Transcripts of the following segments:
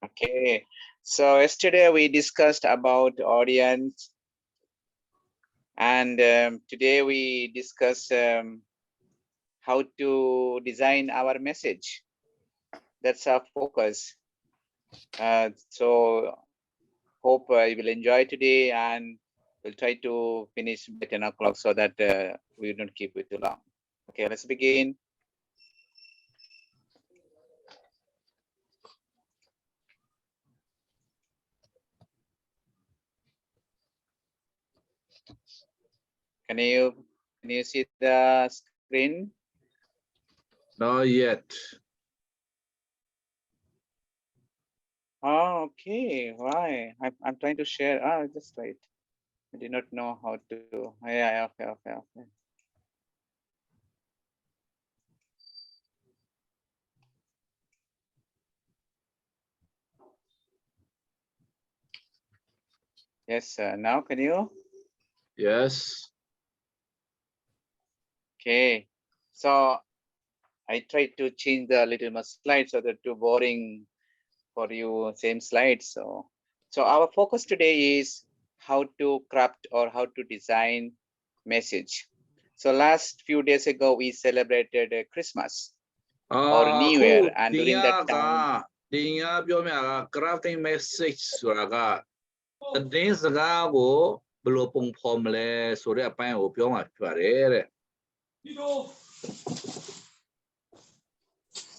Okay, so yesterday we discussed about audience, and today we discuss how to design our message. That's our focus. So hope you will enjoy today, and we'll try to finish by 10 o'clock so that we don't keep it too long. Okay, let's begin. Can you see the screen? Not yet. Oh, okay. Why? I'm trying to share. Ah, just right. I did not know how to. Yeah, okay. Yes, now can you? Yes. Okay. So I tried to change the little more slides so they're too boring for you, same slides. So our focus today is how to craft or how to design message. So last few days ago, we celebrated Christmas or New Year, and during that time, ဒီညပြောမြတာ crafting message ဆိုတာကသတင်းစကားကိုဘယ်လိုပုံဖော်မလဲဆိုတဲ့အပိုင်းကိုပြောမှာဖြစ်ပါတယ်တဲ့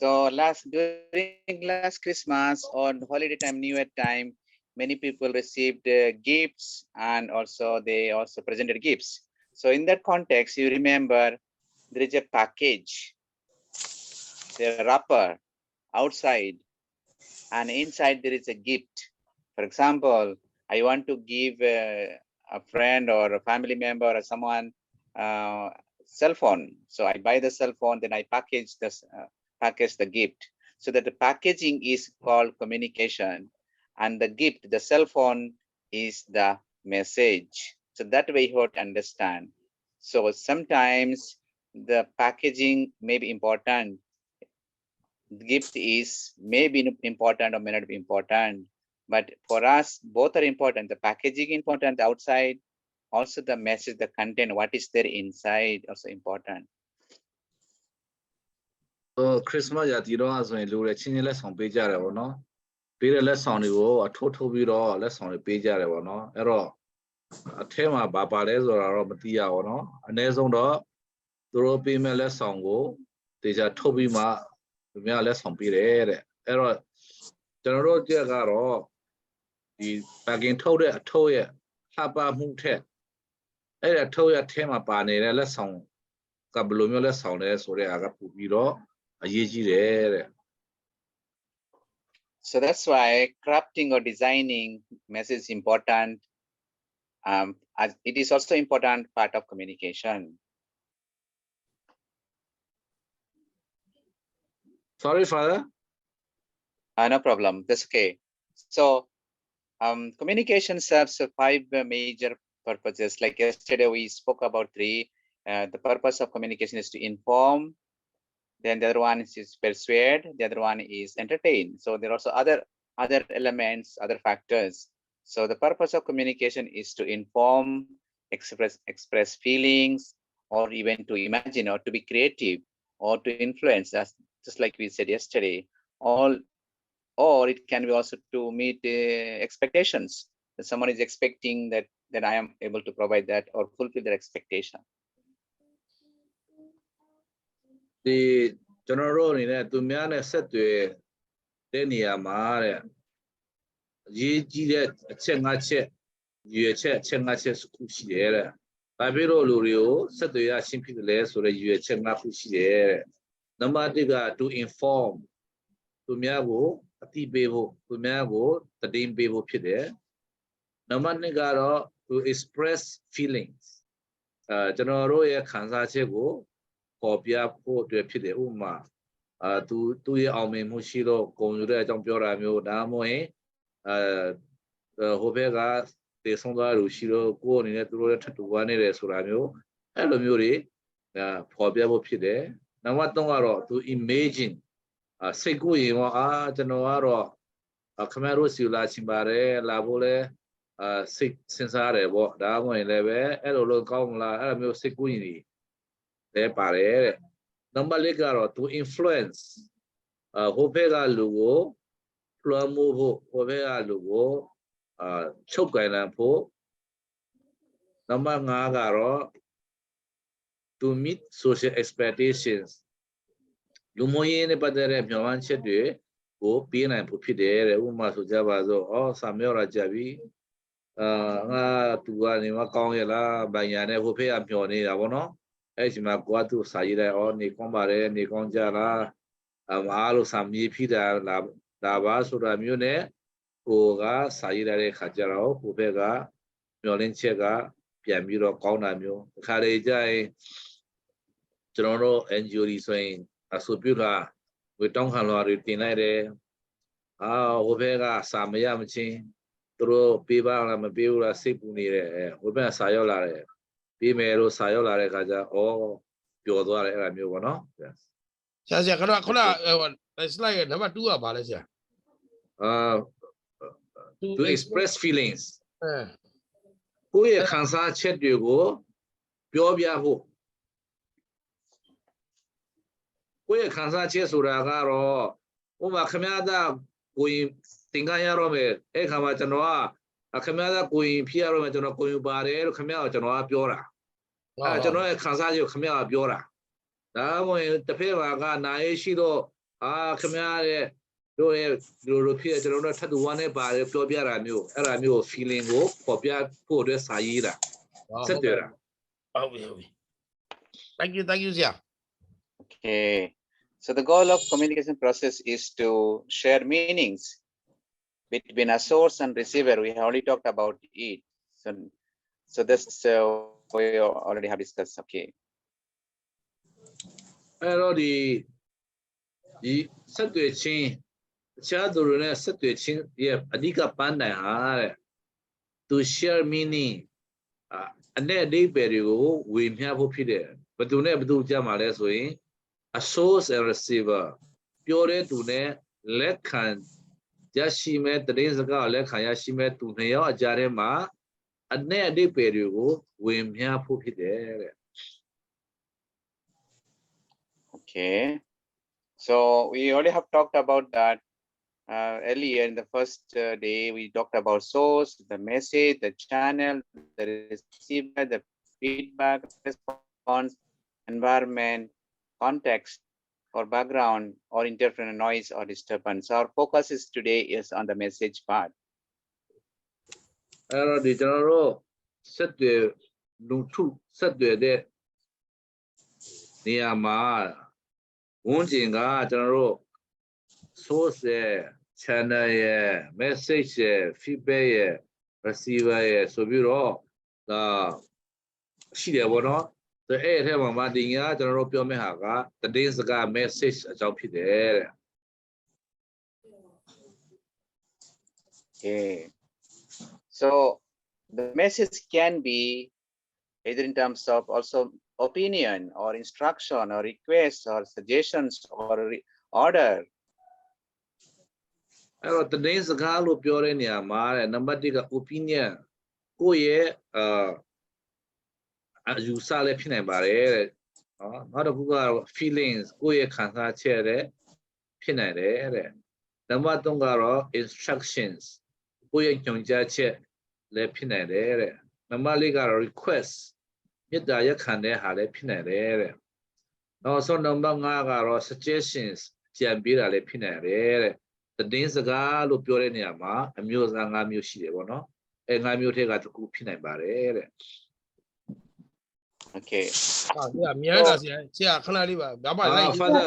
So during last Christmas or holiday time, New Year time, many people received gifts, and also they also presented gifts. So in that context, you remember there is a package, the wrapper outside, and inside there is a gift. For example, I want to give a friend or a family member or someone cell phone. So I buy the cell phone, then I package the gift. So that the packaging is called communication, and the gift, the cell phone, is the message. So that way you have to understand. So sometimes the packaging may be important. The gift is maybe important or may not be important. But for us, both are important. The packaging important, the outside, also the message, the content, what is there inside, also important. Christmas ရဒီတော့ဆိုရင်လူတွေချင်းချင်းလက်ဆောင်ပေးကြတယ်ပေါ့နော်ပေးတဲ့လက်ဆောင်တွေကိုအထိုးထိုးပြီးတော့လက်ဆောင်တွေပေးကြတယ်ပေါ့နော်အဲ့တော့အထဲမှာဘာပါလဲဆိုတာတော့မသိရဘူးနော်အနည်းဆုံးတော့သူတို့ပေးမဲ့လက်ဆောင်ကိုတေချာထုတ်ပြီးမှသူများလက်ဆောင်ပေးတယ်တဲ့အဲ့တော့ကျွန်တော်တို့ကြက်ကတော့ဒီ packing ထုတ်တဲ့အထုပ်ရဲ့လှပမှုထက်အဲ့ဒါထုတ်ရဲ့အထဲမှာပါနေတဲ့လက်ဆောင်ကဘယ်လိုမျိုးလက်ဆောင်လဲဆိုတဲ့အားကပို့ပြီးတော့အရေးကြီးတယ်တဲ့ So that's why crafting or designing message is important. As it is also important part of communication. Sorry, Father. No problem. That's okay. So communication serves 5 major purposes. Like yesterday, we spoke about 3. The purpose of communication is to inform. Then the other one is persuade. The other one is entertain. So there are also other elements, other factors. So the purpose of communication is to inform, express feelings, or even to imagine or to be creative or to influence us, just like we said yesterday. Or it can be also to meet expectations. That someone is expecting that I am able to provide that or fulfill their expectation. ဒီကျွန်တော်တို့အနေနဲ့သူများနဲ့ဆက်သွယ်တဲ့နေရာမှာတဲ့အရေးကြီးတဲ့အချက် 5 ချက်ရွေချက်အချက် 5 ချက်ခုရှိတယ်တဲ့။ဘာဖြစ်လို့လူတွေကိုဆက်သွယ်ရရှင်းဖြစ်တယ်လဲဆိုတဲ့ရွေချက် 5 ခုရှိတယ်တဲ့။နံပါတ် 1က to inform သူများကိုအသိပေးဖို့သူများကိုသတင်းပေးဖို့ဖြစ်တယ်။နံပါတ် 2ကတော့ to express feelings ကျွန်တော်တို့ရဲ့ခံစားချက်ကိုပေါ်ပြဖို့အတွက်ဖြစ်တယ်ဥပမာသူရဲ့အောင်မြင်မှုရှိတော့ဂုဏ်ယူတဲ့အကြောင်းပြောတာမျိုးဒါမှမဟုတ်ရင်ဟိုဘက်ကတေဆုံးသွားလို့ရှိတော့ကိုယ်အနေနဲ့သူတို့ရဲ့ထပ်တူဝမ်းနေတယ်ဆိုတာမျိုးအဲ့လိုမျိုးတွေပေါ်ပြဖို့ဖြစ်တယ်နံပါတ် 3ကတော့သူ imagine စိတ်ကူးရင်ကျွန်တော်ကတော့ Camaro Sula Chimbare, Labole, sick sensare, what that one leve, Elo Gongla, music winnie. They pare. Number legaro to influence. Hopega Lugo, Plumu, Hopega Lugo, Chokaina Po. Number Nagaro to meet social expectations. Lumoyene Padere, Yaman Chede. Go being and pupide, Uma Sujabazo, or Samuel Javi, Tuanima Kongela, Bayane, who pay up your name, Avono, Ejima Guatu, Saida, or Nicombare, Niconjara, Alu Sami Pida, Lava Suramune, Uga, Saida Hajarao, Pupega, Miolinchega, Piamiro Konamio, Kareja, General and Jury saying, Asupura. We don't have a lot of dinner. Ovega, Samaya Machine, through Piba and Mabula Sipuni, Uben Sayola, Pimero Sayola Gaja, or Piodora Muano. Yes. It's like number 2 about it. To express feelings. Who a cancer chet you go, Piobia who? We a cancer chesura, Uma Kamada. Going Tingayarome, Ekamachanoa, a Kamada going Piero Matano going Bare, Kamel Janoa Biora. Janoa Kansayo Kamel Biora. Now when the Pera Naishido, Kamare, do European General to one by Piobia Mu, Aramu feeling hope, Popia Pore Saida. Setera. Thank you, yeah. Okay. So the goal of communication process is to share meanings between a source and receiver. We have already talked about it. So this we already have discussed. Okay. The situation, Chaduruna situation, yeah, Adika Panda to share meaning. And then they bury we have opinion, but do never do Jamales way. A source and receiver, pure to ne, let can Yashime, the days ago, let Hayashime to Neo Jarema, and ne de period, we have put it there. Okay. So we already have talked about that earlier in the first day. We talked about source, the message, the channel, the receiver, the feedback, response, environment, context, or background, or interference, noise, or disturbance. Our focus is today is on the message part. The general set the Nutu set the Niama Wunjinga general source channel message feedback receiver so bureau the she one. The air have a Madinga, General Piomehaga, the days ago message a job there. Okay. So the message can be either in terms of also opinion or instruction or requests or suggestions or order. The days ago, Pure in Yamar and number opinion. Who ye you saw a pin bare, not a Google feelings, go ye can't chair, pinare. Number Dongaro instructions, go ye Kyongja chair, le pinare. Number legal requests, yet I can't have a pinare. Also, number Nagaro suggestions, Jambira le pinare. The days ago, Lupure Niama, amuse and amushi, and I mutate at Kupina bare. Okay. Father,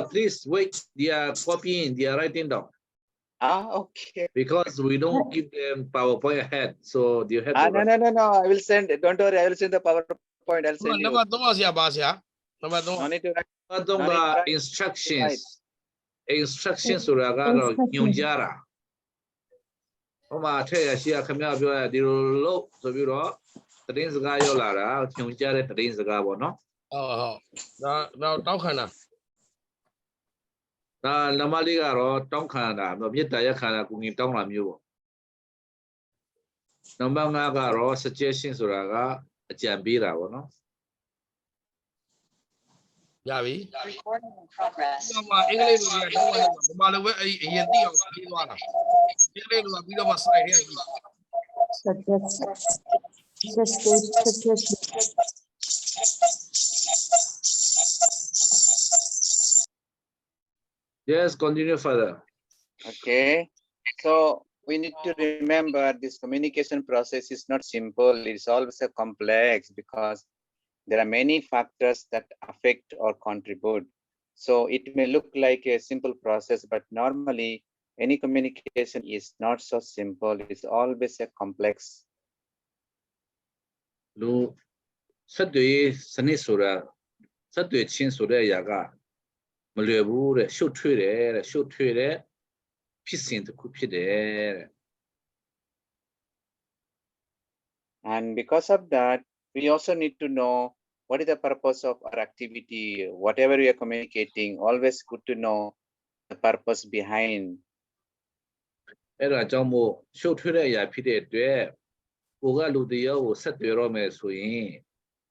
please wait. They are copying, they are writing down. Okay. Because we don't give them PowerPoint ahead, so you have to. No. I will send. Don't worry. I will send the PowerPoint. I'll send you. No need to write. Instructions. Instructions to Ragano Nyunjara. Oma Taya Shia Kamia, the low, so you know, the things guy Yolara, Nyunjara, the things the guy, no? Now, ဒါနံပါတ်လေးကတော့တောင်းခံတာတော့မြေတရခန္ဓာကိုငင်တောင်းတာမျိုးပေါ့နံပါတ်5ကတော့ suggestion ဆိုတာကအကြံပေးတာပေါ့နော် ရပြီ Recording in progress. ဒီမှာအင်္ဂလိပ်လိုတွေကတော့ဗမာလိုပဲအရင်သိအောင်ပြေးသွားတာအင်္ဂလိပ်လိုကပြီးတော့မှ slide ထဲကြီး yes continue further Okay. So we need to remember this communication process is not simple. It's always a complex because there are many factors that affect or contribute. So it may look like a simple process, but normally any communication is not so simple. It's always a complex. လူဆက်တွေစနစ်ဆိုတာဆက်တွေချင်းဆိုတဲ့အရာကမလွယ်ဘူးတဲ့ရှုပ်ထွေးတယ်တဲ့ရှုပ်ထွေးတဲ့ဖြစ်စဉ်တစ်ခုဖြစ်တယ်တဲ့ And because of that, we also need to know what is the purpose of our activity. Whatever we are communicating, always good to know the purpose behind. အဲ့ဒါကြောင့်မို့ရှုပ်ထွေးတဲ့အရာဖြစ်တဲ့အတွက်ကိုကလူတယောက်ကိုဆက်သွယ်တော့မယ်ဆိုရင်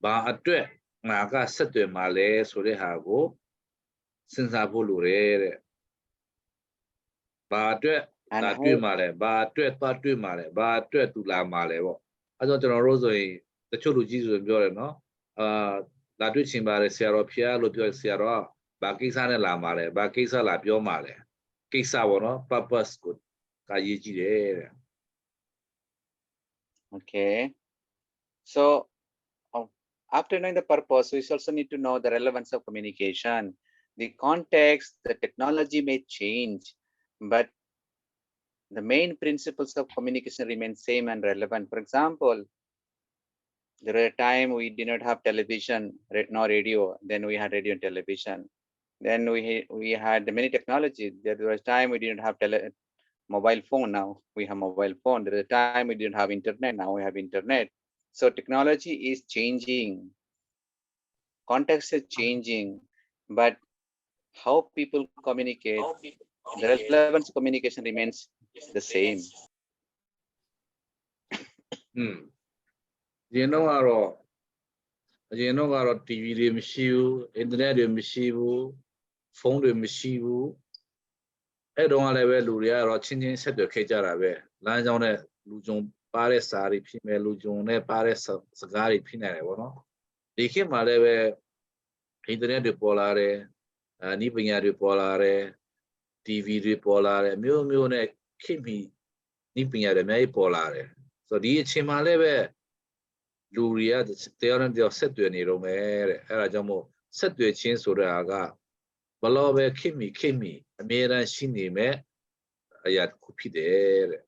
ဘာအတွက်ငါကဆက်သွယ်မှာလဲဆိုတဲ့ဟာကိုစဉ်းစားဖို့လိုတယ်တဲ့ဘာအတွက် And ဒါ how- တွေ့မှာလဲဘာအတွက်သွားတွေ့မှာလဲဘာအတွက်သူလာမှာလဲပေါ့အဲ့တော့ကျွန်တော်တို့ဆိုရင်တချို့လူကြီးဆိုရင်ပြောတယ်နော်လာတွေ့ချင်ပါတယ်ဆရာတော်ဖျားလို့ပြောဆရာတော်ကဘာကိစ္စနဲ့လာမှာလဲဘာကိစ္စလာပြောမှာလဲကိစ္စပေါ့နော် purpose ကိုကရေးကြည့်တယ်တဲ့ Okay. So after knowing the purpose, we also need to know the relevance of communication. The context, the technology may change, but the main principles of communication remain same and relevant. For example, there was a time we did not have television, no radio. Then we had radio and television. Then we had many technologies. There was a time we didn't have mobile phone. Now we have mobile phone. There was a time we didn't have internet. Now we have internet. So technology is changing. Context is changing, but how people communicate, the relevance of communication remains the same. ရင်တော့ကတော့ TV တွေမရှိဘူး internet တွေမရှိဘူးဖုန်းတွေမရှိဘူးအဲ့တော့လည်းပဲလူတွေကတော့ချင်းချင်းဆက်သွယ်ခဲ့ကြတာပဲလမ်းကြောင်းနဲ့လူကြုံပါတဲ့စာတွေဖြစ်မယ်လူကြုံနဲ့ပါတဲ့စကားတွေဖြစ်နေတယ်ပေါ့နော်ဒီခေတ်မှာလည်းပဲ internet တွေပေါ်လာတယ်နီးပညာတွေပေါ်လာတယ် TV တွေပေါ်လာတယ်မျိုးမျိုးနဲ့ခေတ်မီနီးပညာတွေအများကြီးပေါ်လာတယ်ဆိုတော့ဒီအချိန်မှာလည်းပဲလူတွေကတရားနဲ့တရားဆက်သွယ်နေတော့မယ်တဲ့အဲ့ဒါကြောင့်မို့ဆက်သွယ်ခြင်းဆိုတဲ့ဟာကဘလို့ပဲခေတ်မီအမြဲတမ်းရှိနေမယ်အရာတစ်ခုဖြစ်တယ်တဲ့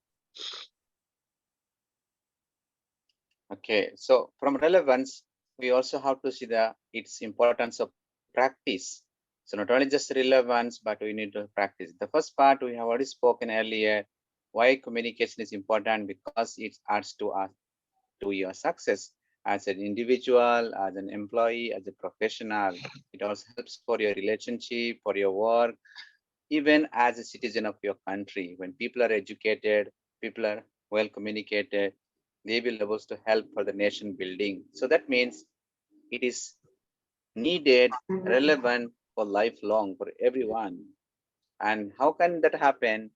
Okay, so from relevance, we also have to see its importance of practice. So not only just relevance, but we need to practice. The first part we have already spoken earlier, why communication is important because it adds to your success as an individual, as an employee, as a professional. It also helps for your relationship, for your work, even as a citizen of your country. When people are educated, people are well communicated, they will be able to help for the nation building. So that means it is needed, relevant for lifelong, for everyone. And how can that happen?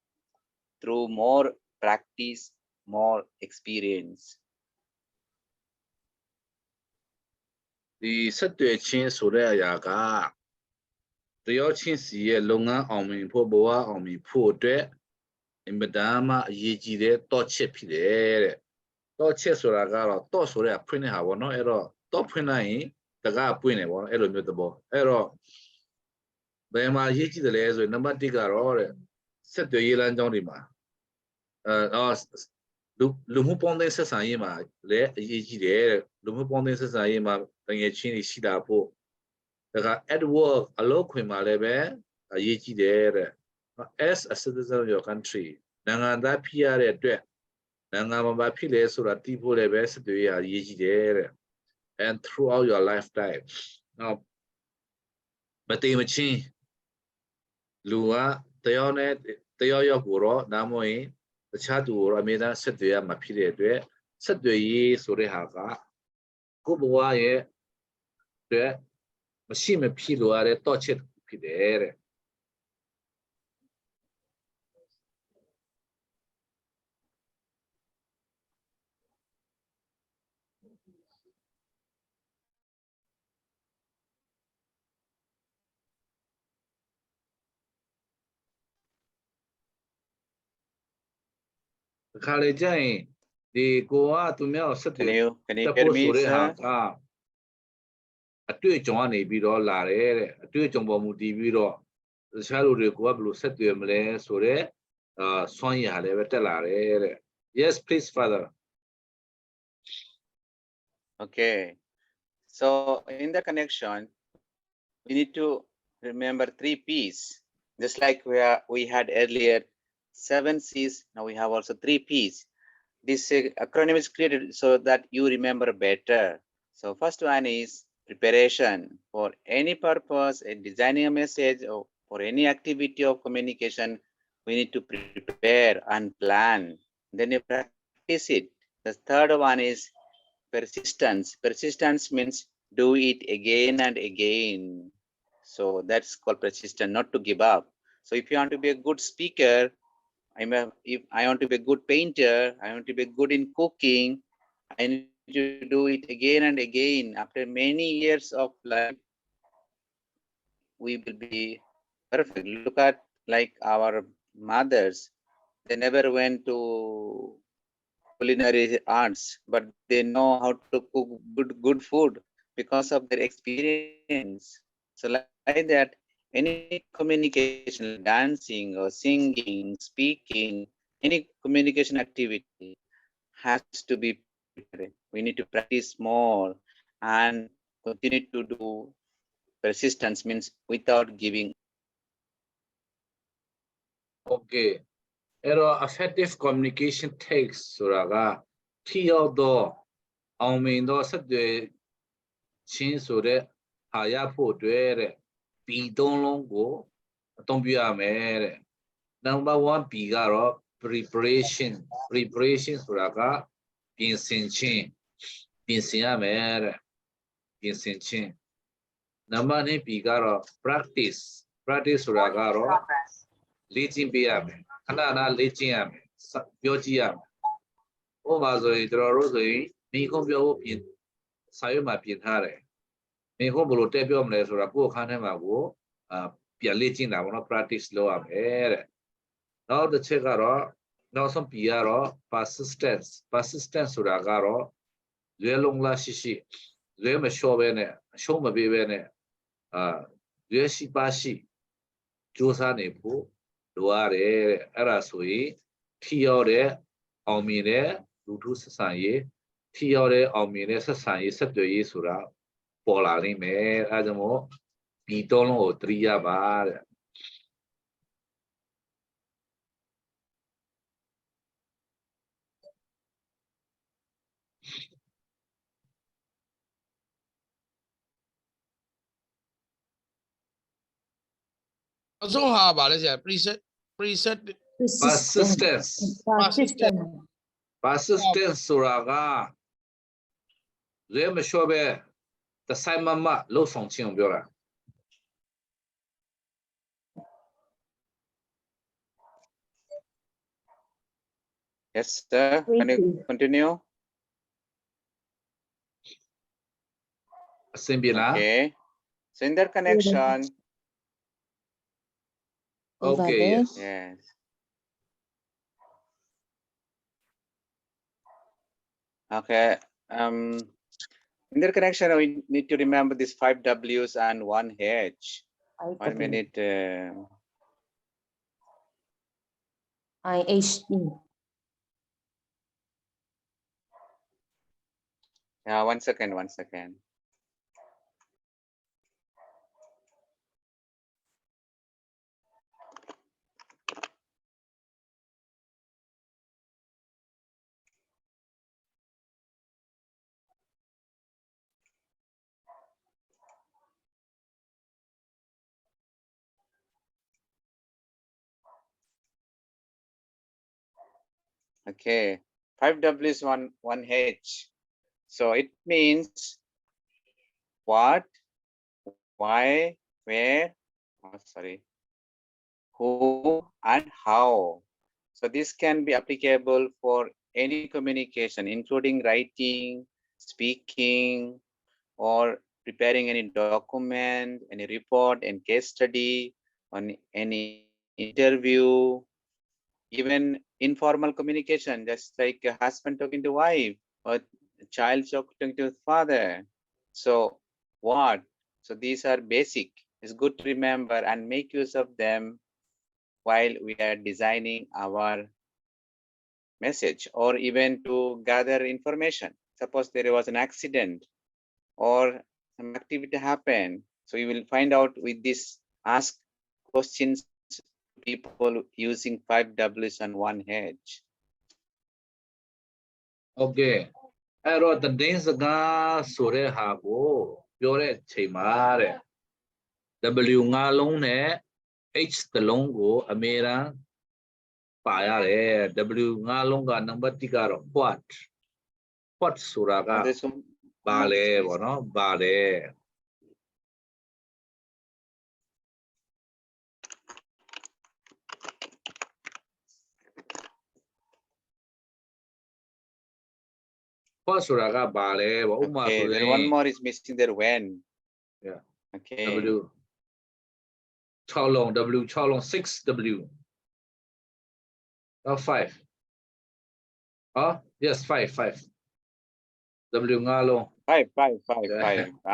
Through more practice, more experience. ဒီဆက်သွယ်ခြင်းဆိုတဲ့အရာကတယောက်ချင်းစီရဲ့လုပ်ငန်းအောင်မြင်ဖို့ဘဝအောင်မြင်ဖို့အတွက်အင်မတန်မှအရေးကြီးတဲ့တော့ချက်ဖြစ်တယ်တဲ့တော့ချက်ဆိုတာကတော့တော့ဆိုတဲ့အဖွင့်နေတာပေါ့နော်အဲ့တော့တော့ဖွင့်လိုက်ရင်တကားပွင့်နေပေါ့နော်အဲ့လိုမျိုးသဘောအဲ့တော့ဘယ်မှာအရေးကြီးတယ်လဲဆိုရင်နံပါတ်1ကတော့တဲ့ဆက်သွယ်ရေးလမ်းကြောင်းတွေမှာလူမှုပေါင်းတဲ့ဆက်ဆံရေးမှာလည်းအရေးကြီးတယ်တဲ့လူမှုပေါင်းတဲ့ဆက်ဆံရေးမှာတကယ်ချင်းရှိတာဖို့ဒါက at work အလုပ်ခွင်မှာလည်းပဲအရေးကြီးတယ်တဲ့ as a citizen of your country နိုင်ငံသားဖြစ်ရတဲ့အတွက်နိုင်ငံမှာဘာဖြစ်လဲဆိုတာသိဖို့လည်းပဲဆက်သွယ်ရေးအရေးကြီးတယ်တဲ့ and throughout your lifetime now မတိမ်မချင်း Lua, Tayone, Tayo Goro, Namoy, the Chadu, Amida, Setia, Mapide, Setui, Surehaga, Kubuaye, the machine Piluare, Touchet Pidere. Kalejai, the Goa to Mel Setu, Can the you hear post me, sir? Surehaga. A တွေ့ကြုံကနေပြီးတော့လာတယ်တဲ့အတွေ့အကြုံပေါ်မူတည်ပြီးတော့တခြားလူတွေကဘယ်လိုဆက်သွယ်မလဲဆိုတော့စွမ်းရည်ဟာလည်းပဲတက်လာတယ်တဲ့ Yes please father. Okay. So in the connection, we need to remember 3 P's. Just like we had earlier 7 C's, now we have also 3 P's. This acronym is created so that you remember better. So first one is preparation. For any purpose, designing a message or for any activity of communication, we need to prepare and plan. Then you practice it. The third one is persistence. Persistence means do it again and again. So that's called persistence, not to give up. So if you want to be a good speaker, if I want to be a good painter, I want to be good in cooking, I need to do it again and again. After many years of life, we will be perfect. Look at like our mothers, they never went to culinary arts, but they know how to cook good food because of their experience. So like that, any communication, dancing or singing, speaking, any communication activity has to be prepared. We need to practice more and continue to do. Persistence means without giving. Okay. အဲ့တော့ effective communication takes ဆိုတာကထိရောက်သောအောင်မြင်သောဆက်သွယ်ချင်းဆိုတဲ့ဟာရဖို့အတွက်တဲ့ B သုံးလုံးကိုအသုံးပြုရမယ်တဲ့ Number 1 B ကတော့ preparation ဆိုတာကပြင်ဆင်ခြင်းပြင်ဆင်ရမယ်တဲ့ပြင်ဆင်ခြင်း Number 2 B ကတော့ practice ဆိုတာကတော့ Progress. လေ့ကျင့်ပေးရမယ်ခဏခဏလေ့ကျင့်ရမယ်ပြောကြည့်ရမယ်ဥပမာဆိုရင်ကျွန်တော်တို့ဆိုရင်မိခုံးပြောဖို့ပြင်စာရွက်မှာပြင်ထားတယ်မိခုံးဘယ်လိုတက်ပြောမလဲဆိုတာကိုယ့်အခန်းထဲမှာကိုပြန်လေ့ကျင့်တာပေါ့နော် practice လုပ်ရမယ်တဲ့နောက်တစ်ချက်ကတော့နောက်ဆုံးပြီးကတော့ persistence ဆိုတာကတော့ရွေးလုံးလားရှိရွေးမလျှော့ဘဲနဲ့အရှုံးမပေးဘဲနဲ့ရွေးရှိပါရှိစူးစမ်းနေဖို့လိုရတယ်တဲ့အဲ့ဒါဆိုရင်ထိရောက်တဲ့အောင်မြင်တဲ့လူထုဆက်ဆံရေးထိရောက်တဲ့အောင်မြင်တဲ့ဆက်ဆံရေးဆက်သွယ်ရေးဆိုတာပေါ်လာနိုင်မယ်အဲဒါကြောင့်မို့ဒီသုံးလုံးကိုသတိရပါတဲ့ အဆုံးဟာပါလဲဆရာ preset persistence ဆိုတာကရွေးမလျှော့ဘဲတဆိုင်မမလှုပ်ဆောင်ခြင်းကိုပြောတာ Yes, sir. Can you continue? အဆင်ပြေလား Okay. So in that connection, Okay yes yes. Okay. In their connection, we need to remember these 5 W's and 1 H. 1 minute. IHE. Yeah, 1 second, 1 second. Okay, 5W is one H. So it means what, why, where, oh, sorry, who, and how. So this can be applicable for any communication, including writing, speaking, or preparing any document, any report, and case study, on any interview, even informal communication, just like a husband talking to wife or a child talking to father. So what? So these are basic. It's good to remember and make use of them while we are designing our message, or even to gather information. Suppose there was an accident or some activity happened. So you will find out with this, ask questions to people using 5Ws and 1H. Okay အဲ့တော့တည်င်းစကားဆိုတဲ့ဟာကိုပြောတဲ့အချိန်မှာတဲ့ W 5လုံးနဲ့ H တစ်လုံးကိုအမြဲတမ်းပါရတယ် W 5လုံးကနံပါတ်1ကတော့ what ဆိုတာကဘာလဲပေါ့နော်ဘာလဲ what ဆိုတာကဘာလဲပေါ့ဥပမာဆိုရင် Then one more is missing there, when. Yeah. Okay. W 6လုံး W 6လုံး 6W 5 yes 5 W 5လုံး 5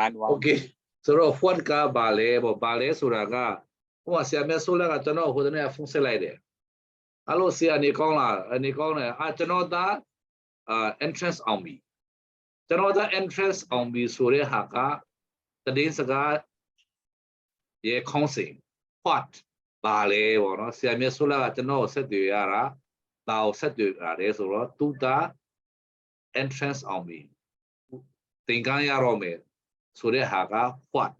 and 1. Okay ဆိုတော့ what ကဘာလဲပေါ့ဘာလဲဆိုတာကဟိုကဆရာမြတ်ဆိုးလက်ကကျွန်တော်ဟိုတနေ့ဖုန်းဆက်လိုက်တယ်အဲ့လိုဆရာနေကောင်းလားနေကောင်းတယ်ကျွန်တော်သားentrance အောင်ပြီကျွန်တော်သား entrance အောင်ပြီဆိုတဲ့ဟာကတည်င်းစကားရဲ့ခေါင်းစဉ် what ဘာလဲပေါ့နော်ဆရာမြတ်ဆိုးလက်ကကျွန်တော်ကိုဆက်တွေ့ရတာဒါကိုဆက်တွေ့ရတယ်ဆိုတော့သူသား entrance အောင်ပြီသင်္ကန်းရတော့မယ်ဆိုတဲ့ဟာက what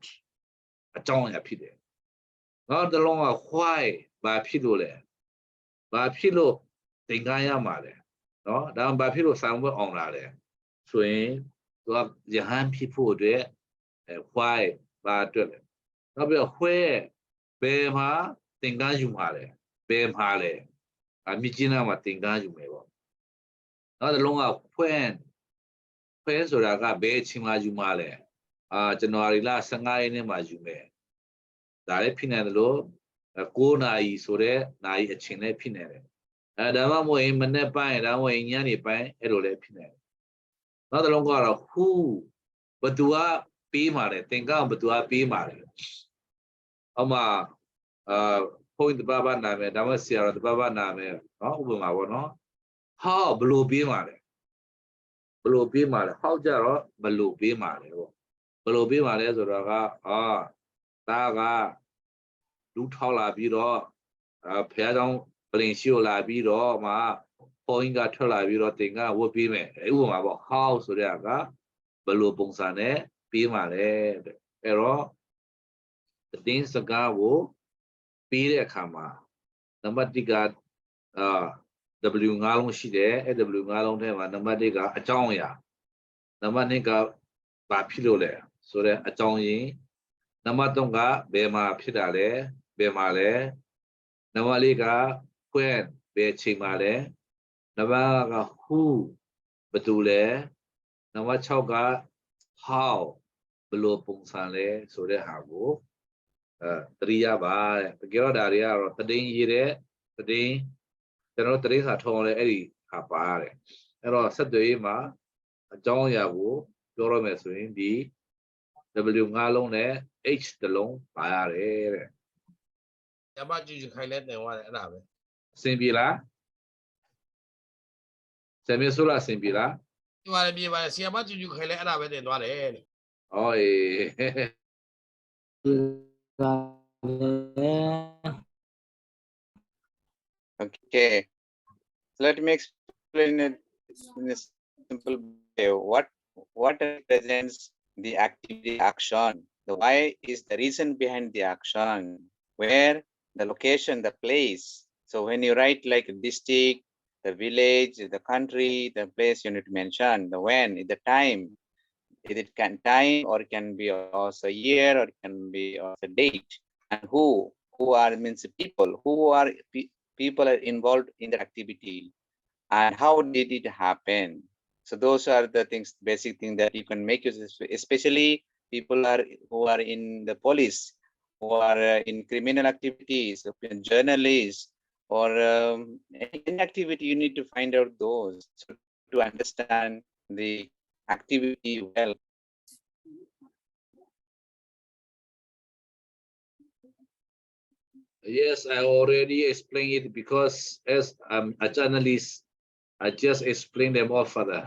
အကြောင်းအရာဖြစ်တယ်နောက်တစ်လုံးက why ဘာဖြစ်လို့လဲဘာဖြစ်လို့သင်္ကန်းရမှာလဲနော်ဒါဘာဖြစ်လို့ဆောင်ဝတ်အောင်လာလဲဆိုရင်သူကယဟန်ဖြစ်ဖို့အတွက်why ဘာအတွက်လဲနောက်ပြီးတော့ where ဘယ်မှာသင်္ကန်းယူမှာလဲဘယ်မှာလဲမြစ်ကြီးနားမှာသင်္ကန်းယူမယ်ပေါ့နောက်တစ်လုံးက when ဆိုတာကဘယ်အချိန်မှာယူမှာလဲဇန်နဝါရီလ15ရက်နေ့မှာယူမယ်ဒါလည်းဖြစ်နေတယ်လို့9နာရီဆိုတဲ့နာရီအချိန်လည်းဖြစ်နေတယ်ဒါမှမဟုတ်ရင်မနေ့ပိုင်းဒါမှမဟုတ်ညနေပိုင်းအဲ့လိုလည်းဖြစ်နေတယ်နောက်တစ်လုံးကတော့ who ဘသူကပေးမှာလဲသင်္ကန်းဘသူကပေးမှာလဲအောက်မှာpoint တပတ်နာမယ်ဒါမှဆရာတော်တပတ်နာမယ်နော်ဥပမာပေါ့နော် how ဘယ်လိုပေးမှာလဲဘယ်လိုပေးမှာလဲ how ကြတော့ဘယ်လိုပေးမှာလဲပေါ့ဘယ်လိုပေးမှာလဲဆိုတော့ကဒါကလူထောက်လာပြီးတော့ဖះကြောင့်ပလင်ရှိကိုလာပြီးတော့မှ point ကထွက်လာပြီးတော့သင်္ကန်းဝတ်ပေးမယ်ဥပမာပေါ့ how ဆိုတဲ့ကဘယ်လိုပုံစံနဲ့ပေးမှာလဲတဲ့အဲ့တော့တင်းစကားကိုပေးတဲ့အခါမှာနံပါတ်1ကW 5လုံးရှိတယ်အဲ့ W 5လုံးထဲမှာနံပါတ်1ကအကြောင်းအရာနံပါတ်2ကဘာဖြစ်လို့လဲဆိုတဲ့အကြောင်းရင်းနံပါတ်3ကဘယ်မှာဖြစ်တာလဲဘယ်မှာလဲနံပါတ်4က when ဘယ်ချိန်မှာလဲနံပါတ်5က who ဘယ်သူလဲနံပါတ်6က how ဘယ်လိုပုံစံလဲဆိုတဲ့ဟာကိုတတိယပါတဲ့တကယ်တော့ဒါတွေကတော့တည်င်းရေးတဲ့တည်င်းကျွန်တော်တည်င်းစာထုံးလဲအဲ့ဒီဟာပါတဲ့အဲ့တော့ဆက်သွယ်ရေးမှာအကြောင်းအရာကိုပြောရမယ်ဆိုရင်ဒီ W 5လုံးနဲ့ H တစ်လုံးပါရတယ်တဲ့ညမကြည့်ခိုင်လဲတင်သွားတယ်အဲ့ဒါပဲအဆင်ပြေလားဆယ်မြေဆိုလားအဆင်ပြေလားပြေပါတယ်ဆီယမကြည့်ခိုင်လဲအဲ့ဒါပဲတင်သွားတယ်တဲ့Okay, let me explain it in a simple way. What represents the activity action? The why is the reason behind the action. Where, the location, the place. So when you write like district, the village, the country, the place you need to mention, the when, the time. It can time or it can be also year or it can be also date, and who are means people who are people are involved in the activity and how did it happen. So those are the things, basic thing that you can make use of, especially people are who are in the police, who are in criminal activities, journalists, or any activity. You need to find out those so to understand the activity well. Yes, I already explained it because as I'm a journalist, I just explained them all further.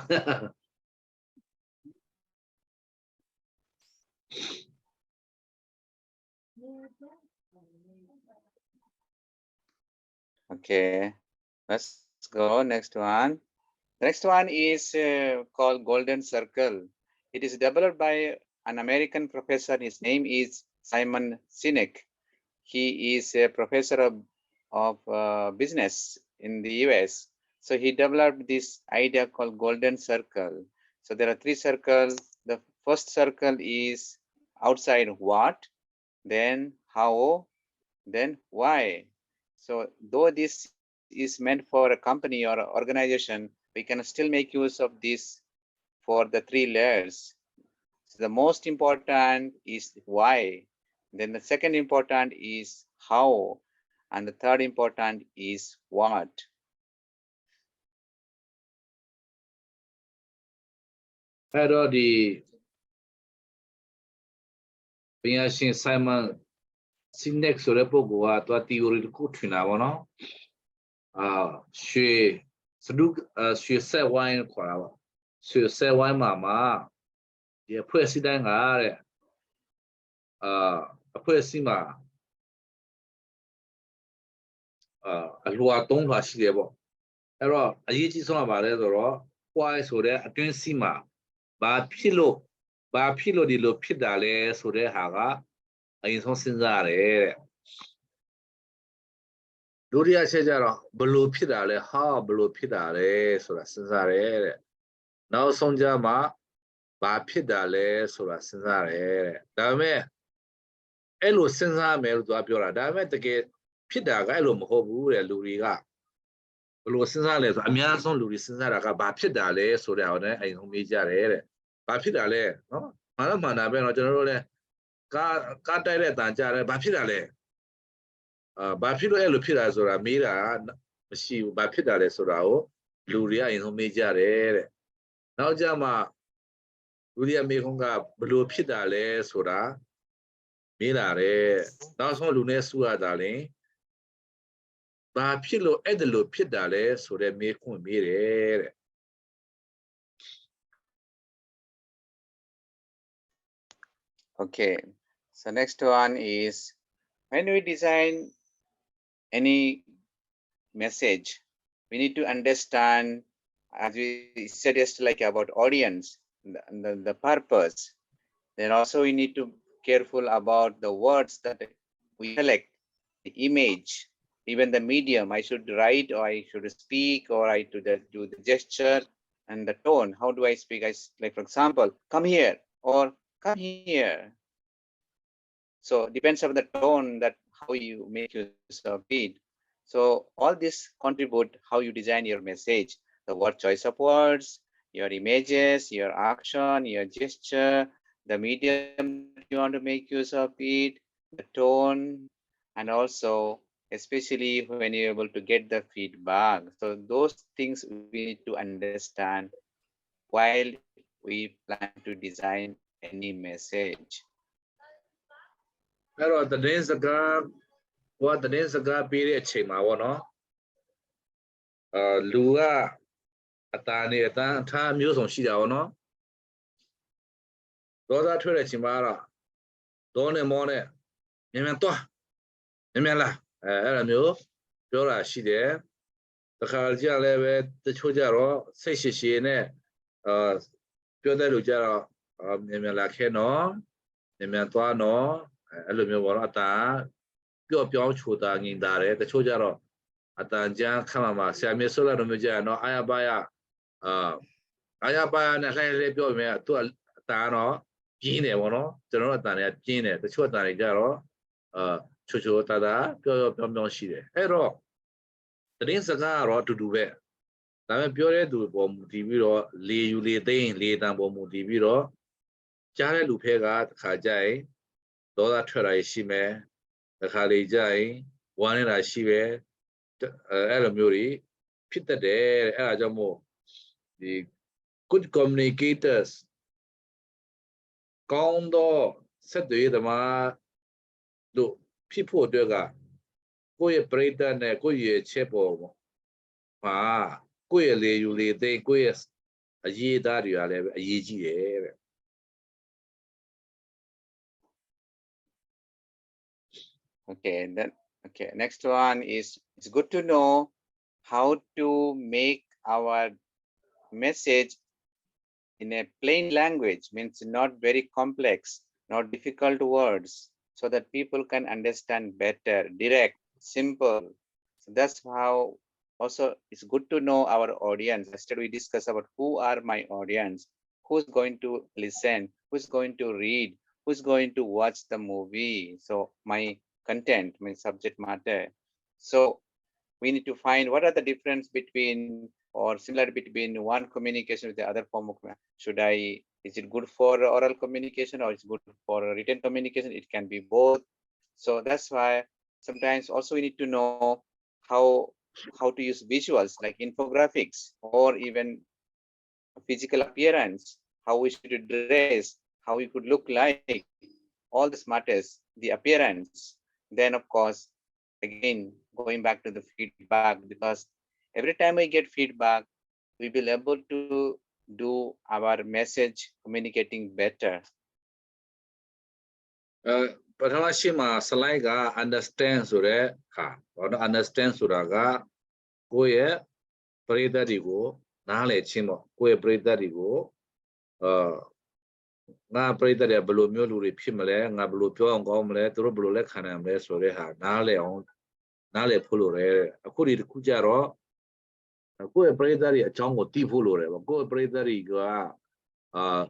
Okay, let's go next one. Next one is called Golden Circle. It is developed by an American professor. His name is Simon Sinek. He is a professor of business in the US. So he developed this idea called Golden Circle. So there are three circles. The first circle is outside what, then how, then why. So though this is meant for a company or a organization, we can still make use of this for the three layers. So the most important is why, then the second important is how, and the third important is what. The ပညာရှင် Simon Sinek ဆိုတဲ့ပုဂ္ဂိုလ်ကသူ theory တစ်ခုထွင်တာပေါ့နော်ရွှေစတုရွှေဆက်ဝိုင်းခေါ်တာပေါ့ရွှေဆက်ဝိုင်းမှာဒီအဖွဲ့အစည်းတိုင်းကတဲ့အဖွဲ့အစည်းမှာအလွှာ3လွှာရှိတယ်ပေါ့အဲ့တော့အရေးကြီးဆုံးကဘာလဲဆိုတော့ why ဆိုတဲ့အတွင်းစည်းမှာဘာဖြစ်လို့ဒီလိုဖြစ်တာလဲဆိုတဲ့ဟာကအရင်ဆုံးစဉ်းစားရတယ်တဲ့ဒုတိယချက်ကျတော့ဘယ်လိုဖြစ်တာလဲဟာဘယ်လိုဖြစ်တာလဲဆိုတာစဉ်းစားတယ်တဲ့နောက်ဆုံးကြမှာဘာဖြစ်တာလဲဆိုတာစဉ်းစားတယ်တဲ့ဒါပေမဲ့အဲ့လိုစဉ်းစားမယ်လို့သူကပြောတာဒါပေမဲ့တကယ်ဖြစ်တာကအဲ့လိုမဟုတ်ဘူးတဲ့လူတွေကဘယ်လိုစဉ်းစားလဲဆိုအများဆုံးလူတွေစဉ်းစားတာကဘာဖြစ်တာလဲဆိုတဲ့ဟာနဲ့အိမ်ဆုံးမေးကြတယ်တဲ့ဘာဖြစ်တာလဲနော်မှန်တာပဲเนาะကျွန်တော်တို့လည်းကားတိုက်တဲ့အတန်ကြားတယ်ဘာဖြစ်တာလဲဘာဖြစ်လို့အဲ့လိုဖြစ်တာဆိုတာမေးတာမရှိဘူးဘာဖြစ်တာလဲဆိုတာကိုလူတွေကအရင်ဆုံးမေးကြတယ်တဲ့နောက်ကြမှာလူတွေကမေးခွန်းကဘယ်လိုဖြစ်တာလဲဆိုတာမေးလာတယ်နောက်ဆုံးလူနဲ့စုရတာလေဘာဖြစ်လို့အဲ့ဒါလိုဖြစ်တာလဲဆိုတဲ့မေးခွန်းမေးတယ်တဲ့ Okay, so next one is when we design any message, we need to understand, as we said just like about audience, the purpose. Then also we need to careful about the words that we select, the image, even the medium. I should write or I should speak or I should do the gesture and the tone. How do I speak? Like for example, come here or come here. So depends on the tone that how you make use of it. So all this contribute how you design your message, the word choice of words, your images, your action, your gesture, the medium that you want to make use of it, the tone, and also especially when you're able to get the feedback. So those things we need to understand while we plan to design any message. အဲ့တော့သတင်းစကားသတင်းစကားပေးတဲ့အချိန်မှာပေါ့နော်လူကအတန်အထားမျိုးစုံရှိတာပေါ့နော်ဒေါသထွက်တဲ့အချိန်မှာတော့ဒေါနဲ့မောနဲ့မြန်သွားမြန်လာအဲ့လိုမျိုးပြောတာရှိတယ်တခါကြလည်းပဲတချို့ကြတော့စိတ်ရှည်နဲ့ပြောတဲ့လူကြတော့မြန်လာခဲနော်မြန်သွားနော်အဲ့လိုမျိုးပေါ့နော်အတန်ပြောင်းချိုတာငင်တာတယ်တချို့ကြတော့ Atanja Kamama, Samisola Muja, no Ayabaya, Ayabaya, and I let me to Tano, Gine, Wono, Jonathan, Gine, the Chotani Garo, Chucho Tada, Pyo Shide. Hero, the Ninsagaro to do it. Tame Pure to Bom Diviro, Lee Uli Dane, Lee Dambo Diviro, Jare Lupega, Kajai, Dola Tera Shime, the Kalijai, one in a Shive, Elamuri, Peter de Ajamo, the good communicators, Kondo, said the ma, do people doga, go ye Brayton, go ye Chepo, ma, go ye lay you lay, they go yes, a ye that you are a ye. Okay, then okay. Next one is it's good to know how to make our message in a plain language, means not very complex, not difficult words, so that people can understand better, direct, simple. So that's how also it's good to know our audience. Yesterday we discussed about who are my audience, who's going to listen, who's going to read, who's going to watch the movie. So my content, my subject matter. So we need to find what are the difference between or similarity between one communication with the other form of is it good for oral communication or is it good for written communication? It can be both. So that's why sometimes also we need to know how how to use visuals like infographics or even physical appearance, how we should dress, how we could look like. All this matters, the appearance. Then of course, again, going back to the feedback, because every time we get feedback, we will be able to do our message communicating better. Patalashima Salaiga understands Sure, or understand Suraga, go ye, pray that you go, Nale Chimo, go ye pray that you go, Na pray that a blue mule pimele, Nablu Pion Gomle, Drubule Caname, Soreha, Nale on Nale Pulure, a Kuri Kujaro, a go pray that a chongo Tifulure, go pray that you go.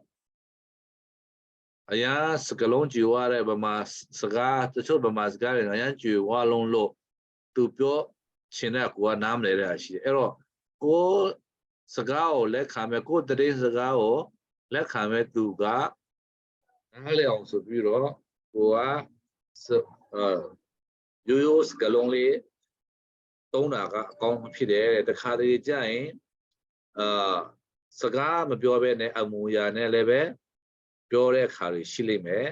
Aya Sakalon Juare Bamas Saga, the Choba Masgar, and Ayan Ju Walon Lo, to Pio Chinak, Nam Lerashi. Ero, go Sagao, let Kame, go the day Sagao, let Kame to Ga, Ale also Bureau, Goa, Yo Scalonli, Donaga, Gong Pide, the Kadi Jain, Saga, Mabiobe, Amuya, Nelebe. ပြောတဲ့အခါတွေရှိလိမ့်မယ်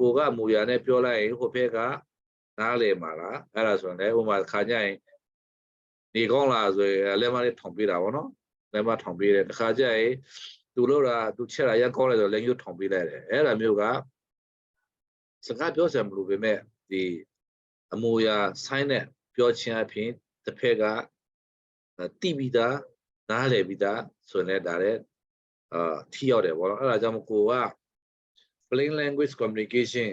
ကိုကမူရနဲ့ပြောလိုက်ရင်ဟိုဘက်ကနားလေမှာလားအဲ့ဒါဆိုရင်လည်းဥပမာခါကြရင်နေကောင်းလားဆိုရင်လက်မလေးထောင်ပေးတာဗောနော်လက်မထောင်ပေးတယ်တစ်ခါကြရင်သူလို့တာသူချက်တာရက်ကောင်းလဲဆိုလက်ညှိုးထောင်ပေးလိုက်တယ်အဲ့ဒါမျိုးကစကားပြောစရာမလိုပေမဲ့ဒီအမူအရာဆိုင်းနဲ့ပြောခြင်းအပြင်တစ်ဖက်ကတိပြီးသားနားလေပြီးသားဆိုရင်လည်းဒါလည်းထိရောက်တယ်ဗောနော်အဲ့ဒါကြောင့်ကိုကplain language communication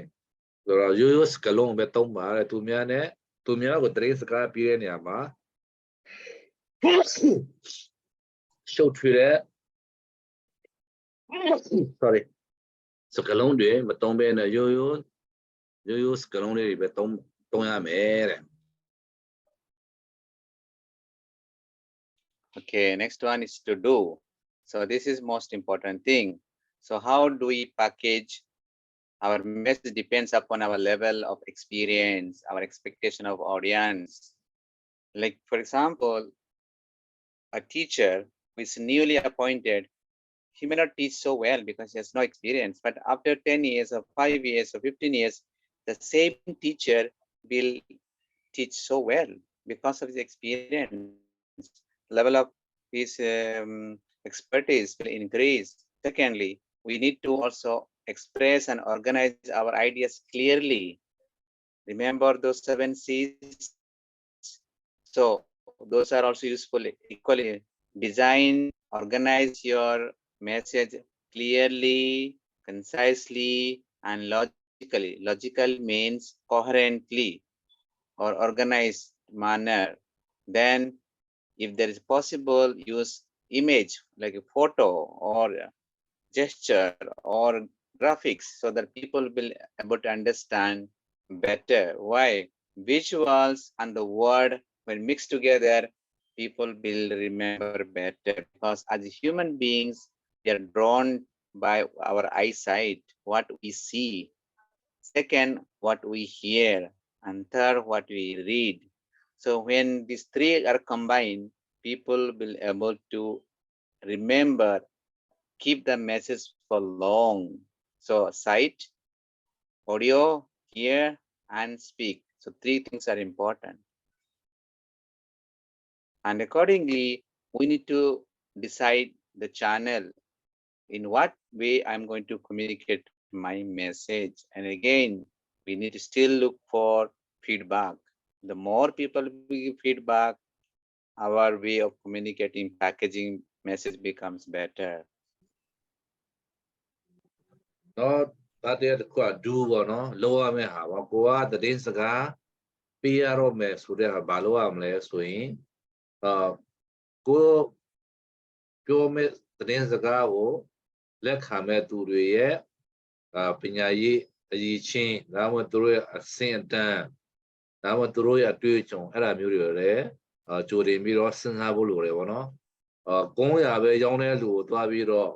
ဆိုတော့ရိုးရိုးစကားလုံးပဲသုံးပါတယ်သူများကိုတရေစကားပြတဲ့နေရာမှာရှုပ်ထွေးတဲ့ sorry စကားလုံးတွေမသုံးဘဲနဲ့ရိုးရိုးစကားလုံးတွေပဲသုံးရမယ်တဲ့ Okay, next one is to do. So this is most important thing. So how do we package our message? Depends upon our level of experience, our expectation of audience. Like for example, a teacher who is newly appointed, he may not teach so well because he has no experience, but after 10 years or 5 years or 15 years, the same teacher will teach so well because of his experience. Level of his expertise will increase. Secondly, we need to also express and organize our ideas clearly. Remember those 7 C's? So those are also useful equally. Design, organize your message clearly, concisely, and logically. Logical means coherently or organized manner. Then if there is possible, use image like a photo or gesture or graphics so that people will able to understand better. Why? Visuals and the word when mixed together, people will remember better because as human beings, we are drawn by our eyesight, what we see. Second, what we hear. And third, what we read. So when these three are combined, people will able to remember, keep the message for long. So sight, audio, hear, and speak. So three things are important. And accordingly, we need to decide the channel in what way I'm going to communicate my message. And again, we need to still look for feedback. The more people we give feedback, our way of communicating, packaging message becomes better. တော့ဒါတည်းတစ်ခုကဒူးပေါ့နော်လောရမယ့်ဟာပေါ့ကိုကသတင်းစကားပေးရတော့မယ်ဆိုတဲ့ဟာဘာလို့ရမလဲဆိုရင်ကိုပြောမဲ့သတင်းစကားကိုလက်ခံမဲ့သူတွေရဲ့ပညာရေးအရေးချင်းဒါမှမဟုတ်သူတို့ရဲ့အဆင့်အတန်းဒါမှမဟုတ်သူတို့ရဲ့အတွေ့အကြုံအဲ့ဒါမျိုးတွေလည်းကြိုတင်ပြီးတော့စဉ်းစားဖို့လိုတယ်ပေါ့နော်ကုန်းရပဲရောင်းတဲ့လူကိုသွားပြီးတော့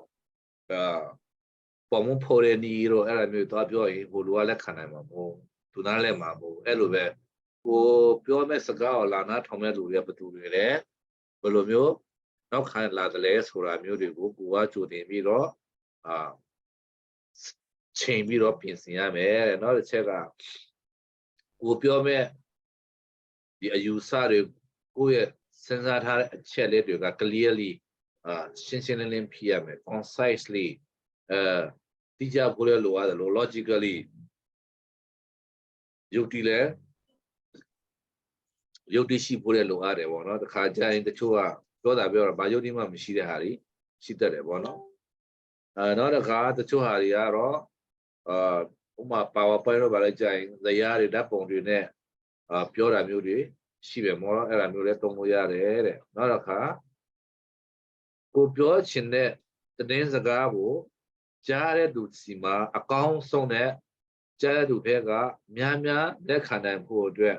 ပေါ်မဖို့တဲ့နီးတော့အဲ့ဒါမျိုးသွားပြောရင်ဟိုလူကလက်ခံနိုင်မှာမဟုတ်သူနားလဲမှာမဟုတ်အဲ့လိုပဲကိုပြောမဲ့စကားကိုလာနာထောင်မဲ့လူတွေကဘယ်သူတွေလဲဘယ်လိုမျိုးနောက်ခံလာတယ်လဲဆိုတာမျိုးတွေကိုကိုကကြိုတင်ပြီးတော့ချိန်ပြီးတော့ပြင်ဆင်ရမယ်နောက်တစ်ချက်ကကိုပြောမဲ့ဒီအယူဆတွေကိုယ့်ရဲ့စဉ်းစားထားတဲ့အချက်လေးတွေက clearly ရှင်းရှင်းလင်းလင်းဖြစ်ရမယ် concisely တိကျဖို့လည်းလိုရတယ်လို့ logically ယုတ်တိလည်းယုတ်တိရှိဖို့လည်းလိုရတယ်ပေါ့နော်တခါကျရင်တချို့ကပြောတာပြောတာဘာယုတ်တိမှမရှိတဲ့ဟာတွေရှိတတ်တယ်ပေါ့နော်နောက်တစ်ခါတချို့ဟာတွေကတော့ဥပမာ PowerPoint တော့ဗာလိုက်ကြရင်ဇယားတွေဓာတ်ပုံတွေနဲ့ပြောတာမျိုးတွေရှိပဲမောတော့အဲ့ဒါမျိုးလည်းသုံးလို့ရတယ်တဲ့နောက်တစ်ခါကိုပြောချင်တဲ့သတင်းစကားကိုကြားတဲ့သူစီမှာအကောင်းဆုံးနဲ့ကြားတဲ့သူဘက်ကများများလက်ခံနိုင်ဖို့အတွက်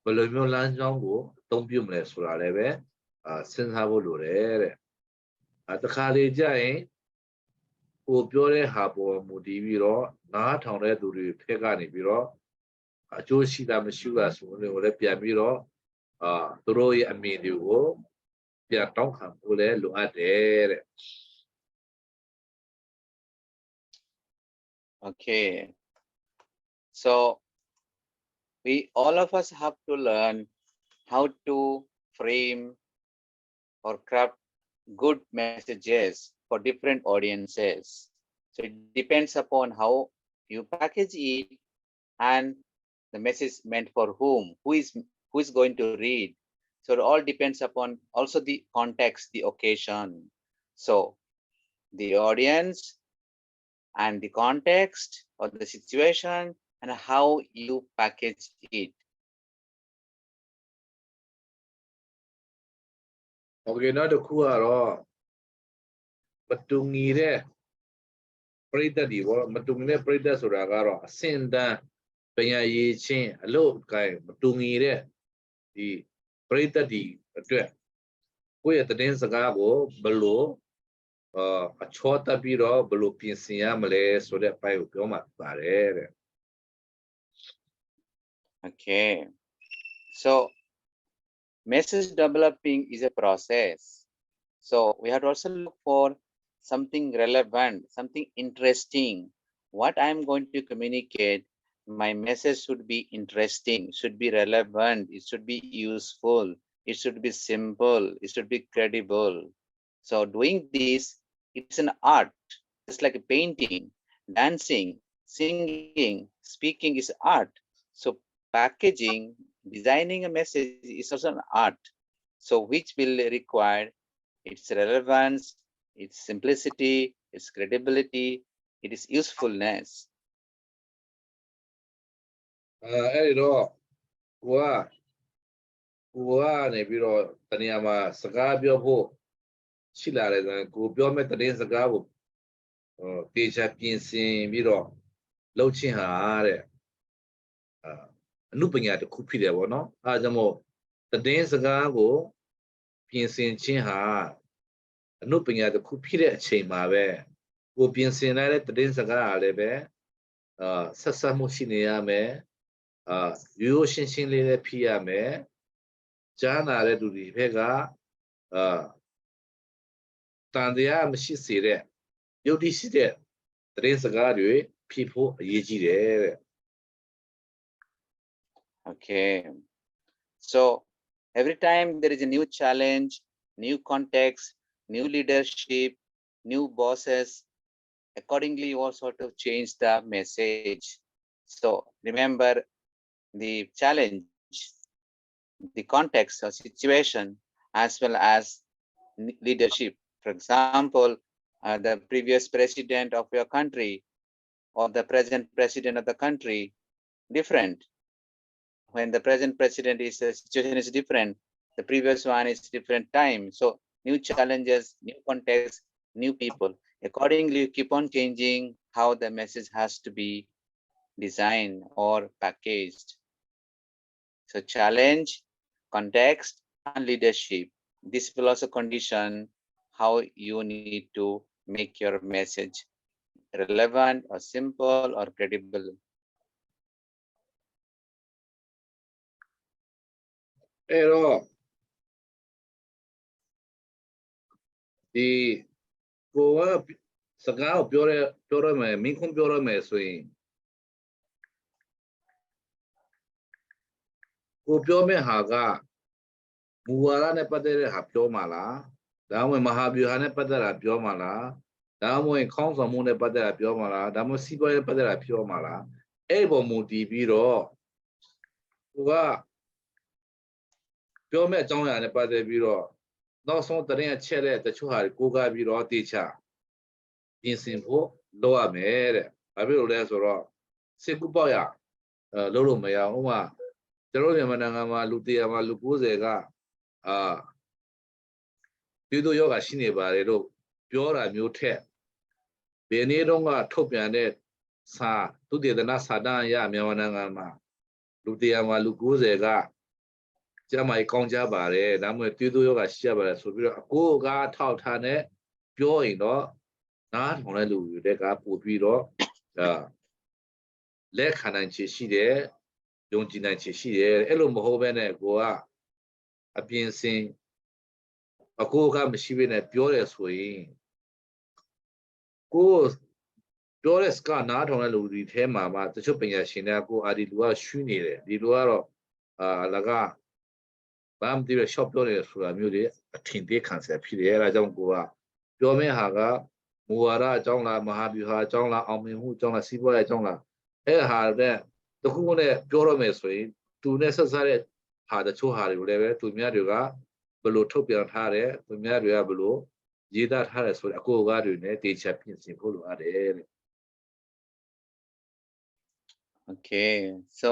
ဘယ်လိုမျိုးလမ်းကြောင်းကိုအသုံးပြုမလဲဆိုတာလည်းပဲစဉ်းစားဖို့လိုတယ်တဲ့တခါလေကြာရင်ကိုပြောတဲ့ဟာပေါ်မူတည်ပြီးတော့နားထောင်တဲ့သူတွေဖက်ကနေပြီးတော့အကျိုးရှိတာမရှိဘူးဆိုရင်လည်းပြန်ပြီးတော့သူတို့ရဲ့အမြင်တွေကိုပြန်တောင်းခံဖို့လည်းလိုအပ်တယ်တဲ့ Okay. So we all of us have to learn how to frame or craft good messages for different audiences. So it depends upon how you package it and the message meant for whom, who is going to read. So it all depends upon also the context, the occasion. So the audience and the context or the situation and how you package it. Okay, နောက်တစ်ခုကတော့မတူညီတဲ့ပရိသတ်တွေပေါ့မတူညီတဲ့ပရိသတ်ဆိုတာကတော့အဆင့်တန်းပညာရေးချင်းအလို့ကိုင်းမတူညီတဲ့ဒီပရိသတ်တွေအတွက်ကိုယ့်ရဲ့သတင်းစကားကိုဘယ်လိုအချောတက်ပြီးတော့ဘယ်လိုပြင်ဆင်ရမလဲဆိုတဲ့အပိုင်းကိုပြောမှပါတယ်တဲ့ Okay. So message developing is a process. So we have to also look for something relevant, something interesting. What I am going to communicate, my message should be interesting, should be relevant, it should be useful, it should be simple, it should be credible. So doing this, it's an art. It's like a painting, dancing, singing, speaking is art. So packaging, designing a message is also an art. So which will require its relevance, its simplicity, its credibility, its usefulness. အဲ့ဒီတော့ကိုက ကိုကနေပြီးတော့တနေရာမှာစကားပြောဖို့ရှိလာတယ်ဆိုရင်ကိုပြောမဲ့သတင်းစကားကိုတေချာပြင်ဆင်ပြီးတော့လှုပ်ချင်းဟာတဲ့အမှုပညာတစ်ခုဖြစ်တယ်ပေါ့နော်အဲဒါကြောင့်မို့သတင်းစကားကိုပြင်ဆင်ခြင်းဟာအမှုပညာတစ်ခုဖြစ်တဲ့အချိန်မှာပဲကိုပြင်ဆင်လိုက်တဲ့သတင်းစကားအားလည်းပဲဆက်ဆက်မှုရှိနေရမယ်ရိုးရိုးရှင်းရှင်းလေးလည်းဖြစ်ရမယ်ကြားနာတဲ့လူတွေဘက်ကတန်တရားမရှိစေတဲ့ယုတ်တိရှိတဲ့သတင်းစကားတွေဖြစ်ဖို့အရေးကြီးတယ်တဲ့ Okay. So every time there is a new challenge, new context, new leadership, new bosses, accordingly you also have to change the message. So remember the challenge, the context or situation, as well as leadership. For example, the previous president of your country or the present president of the country, different. When the present president is, the situation is different, the previous one is different time. So new challenges, new context, new people. Accordingly, you keep on changing how the message has to be designed or packaged. So challenge, context, and leadership. This will also condition how you need to make your message relevant or simple or credible. အဲ့တော့ဒီကိုကစကားကိုပြောရမယ်မင်းခွန်းပြောရမယ်ဆိုရင်ကိုပြောမယ့်ဟာကမူဝါဒနဲ့ပတ်သက်တဲ့ဟာပြောမှာလားဒါမှမဟုတ်မဟာဗျူဟာနဲ့ပတ်သက်တာပြောမှာလားဒါမှမဟုတ်ခေါင်းဆောင်မှုနဲ့ပတ်သက်တာပြောမှာလားဒါမှမဟုတ်စီးပွားရေးပတ်သက်တာပြောမှာလားအဲ့ပေါ်မူတည်ပြီးတော့ကိုကပြောမဲ့အကြောင်းအရာနဲ့ပတ်သက်ပြီးတော့နောက်ဆုံးသတင်းအချက်တဲ့တချို့ဟာကိုကားပြီးတော့တေချာပြင်ဆင်ဖို့လုပ်ရမယ်တဲ့ဘာဖြစ်လို့လဲဆိုတော့စစ်ကူပေါက်ရလုပ်လို့မရဘူးဥပမာကျွန်တော်မြန်မာနိုင်ငံမှာလူ100မှာလူ90ကပြည်သူယောဂရှိနေပါတယ်လို့ပြောတာမျိုးထက်ဘယ်နည်းတော့ကထုတ်ပြန်တဲ့စာသူတည်တနာစာတမ်းရမြန်မာနိုင်ငံမှာလူ100မှာလူ90ကကျမကြီးကောင်းကြပါတယ်ဒါမှမဟုတ်ပြည်သူယောဂရှိရပါတယ်ဆိုပြီးတော့အကိုကထောက်ထားနဲ့ပြောရင်တော့နားထောင်တဲ့လူတွေကပို့ပြီးတော့လက်ခံနိုင်ချေရှိတယ်ယုံကြည်နိုင်ချေရှိတယ်အဲ့လိုမဟုတ်ဘဲနဲ့ကိုကအပြင်စင်အကိုကမရှိဘဲနဲ့ပြောတယ်ဆိုရင်ကိုပြောတဲ့စကားနားထောင်တဲ့လူတွေထဲမှာတချို့ပညာရှင်တွေကဒီလူကရှုနေတယ်ဒီလူကတော့အလကားဘာမှမသိရရှော့ပြောတယ်ဆိုတာမျိုးတွေအထင်သေးခံစားဖြစ်တယ်အဲဒါကြောင့်ကိုကပြောမယ့်ဟာကမူဝါဒအကြောင်းလားမဟာဗျူဟာအကြောင်းလားအောင်မြင်မှုအကြောင်းလားစီးပွားရေးအကြောင်းလားအဲ့ဟာနဲ့တခုခုနဲ့ပြောရမယ်ဆိုရင်သူနဲ့ဆက်စားတဲ့ဟာတချို့ဟာတွေကိုလည်းပဲသူများတွေကဘယ်လိုထုတ်ပြန်ထားတယ်သူများတွေကဘယ်လိုရေးသားထားတယ်ဆိုတဲ့အကိုအကားတွေနဲ့တေချာပြင်ဆင်ဖို့လိုအပ်တယ်တဲ့ Okay, so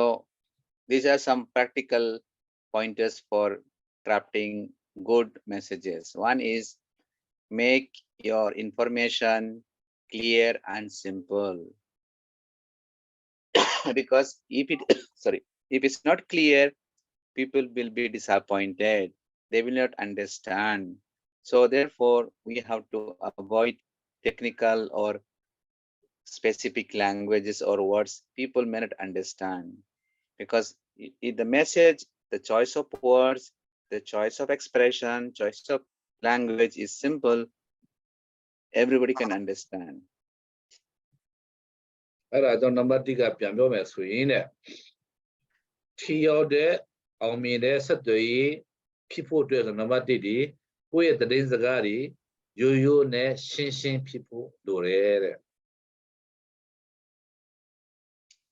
these are some practical pointers for drafting good messages. One is make your information clear and simple. Because if it's not clear, people will be disappointed. They will not understand. So therefore, we have to avoid technical or specific languages or words people may not understand. Because in the message, the choice of words, the choice of expression, choice of language is simple. Everybody can understand. အဲ့ဒါကြောင့်နံပါတ်1ကပြန်ပြောမယ်ဆိုရင်တဲ့ထီရောက်တဲ့အောင်မြင်တဲ့ဆက်သွယ်ရေးဖြစ်ဖို့အတွက်ဆိုနံပါတ်1ဒီကိုယ့်ရဲ့သတင်းစကားတွေရိုးရိုးနဲ့ရှင်းရှင်းဖြစ်ဖို့လိုတယ်တဲ့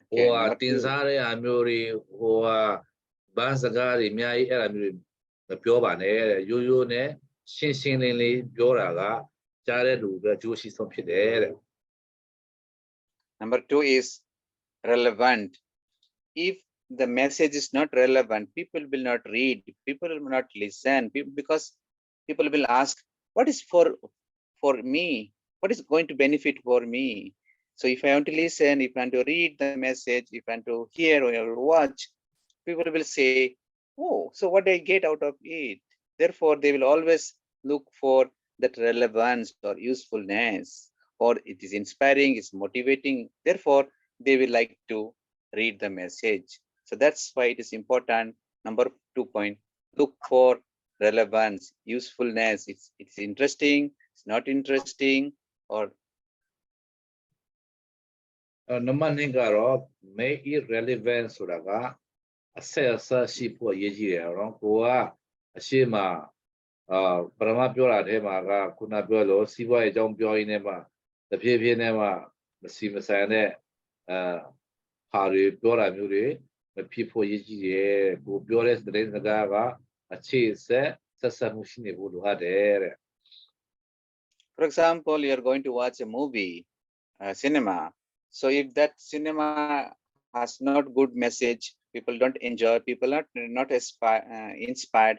ဟိုဟာတင်စားတဲ့အားမျိုးတွေဟိုဟာဗန်းစကားတွေအများကြီးအဲ့ဒါမျိုးတွေမပြောပါနဲ့တဲ့ရိုးရိုးနဲ့ရှင်းရှင်းလင်းလင်းပြောတာကကြားတဲ့လူပဲအကျိုးရှိဆုံးဖြစ်တယ်တဲ့ Number 2 is relevant. If the message is not relevant, people will not read, people will not listen, because people will ask, what is for me? What is going to benefit for me? So if I want to listen, if I want to read the message, if I want to hear or watch, people will say, oh, so what do I get out of it? Therefore, they will always look for that relevance or usefulness, or it is inspiring, it's motivating. Therefore, they will like to read the message. So that's why it is important. Number 2 point, look for relevance, usefulness. It's interesting, it's not interesting, or နံပါတ်2ကတော့ make it relevant ဆိုတာကအဆက်အစပ်ရှိဖို့အရေးကြီးတယ်နော်ကိုကအရှိမပရမပြောတာထဲမှာကခုနပြောလို့စီးပွားရေးအကြောင်းပြောရင်းနဲ့မှတဖြည်းဖြည်းနဲ့မှမစီမဆိုင်တဲ့ဟာတွေပြောတာမျိုးတွေမဖြစ်ဖို့ရည်ကြီးတယ်ကိုပြောတဲ့သတင်းစကားကအခြေဆက်ဆက်မှုရှိနေဖို့လိုအပ်တယ်တဲ့ for example, you are going to watch a movie, cinema. So if that cinema has not good message, people don't enjoy, people are not inspired,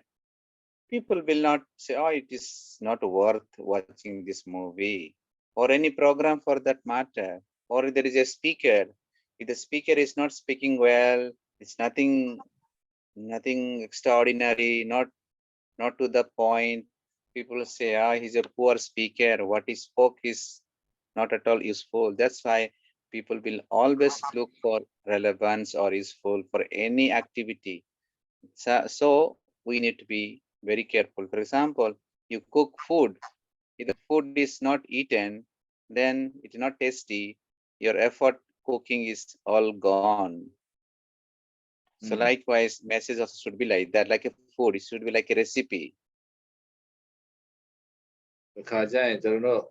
people will not say, oh, it is not worth watching this movie, or any program for that matter. Or there is a speaker, if the speaker is not speaking well, it's nothing extraordinary, not to the point, people say, ah, he's a poor speaker, what he spoke is not at all useful. That's why people will always look for relevance or useful for any activity. So we need to be very careful. For example, you cook food, if the food is not eaten, then it is not tasty, your effort cooking is all gone. So likewise, message also should be like that, like a food, it should be like a recipe. ခါကျရင်ကျွန်တော်တို့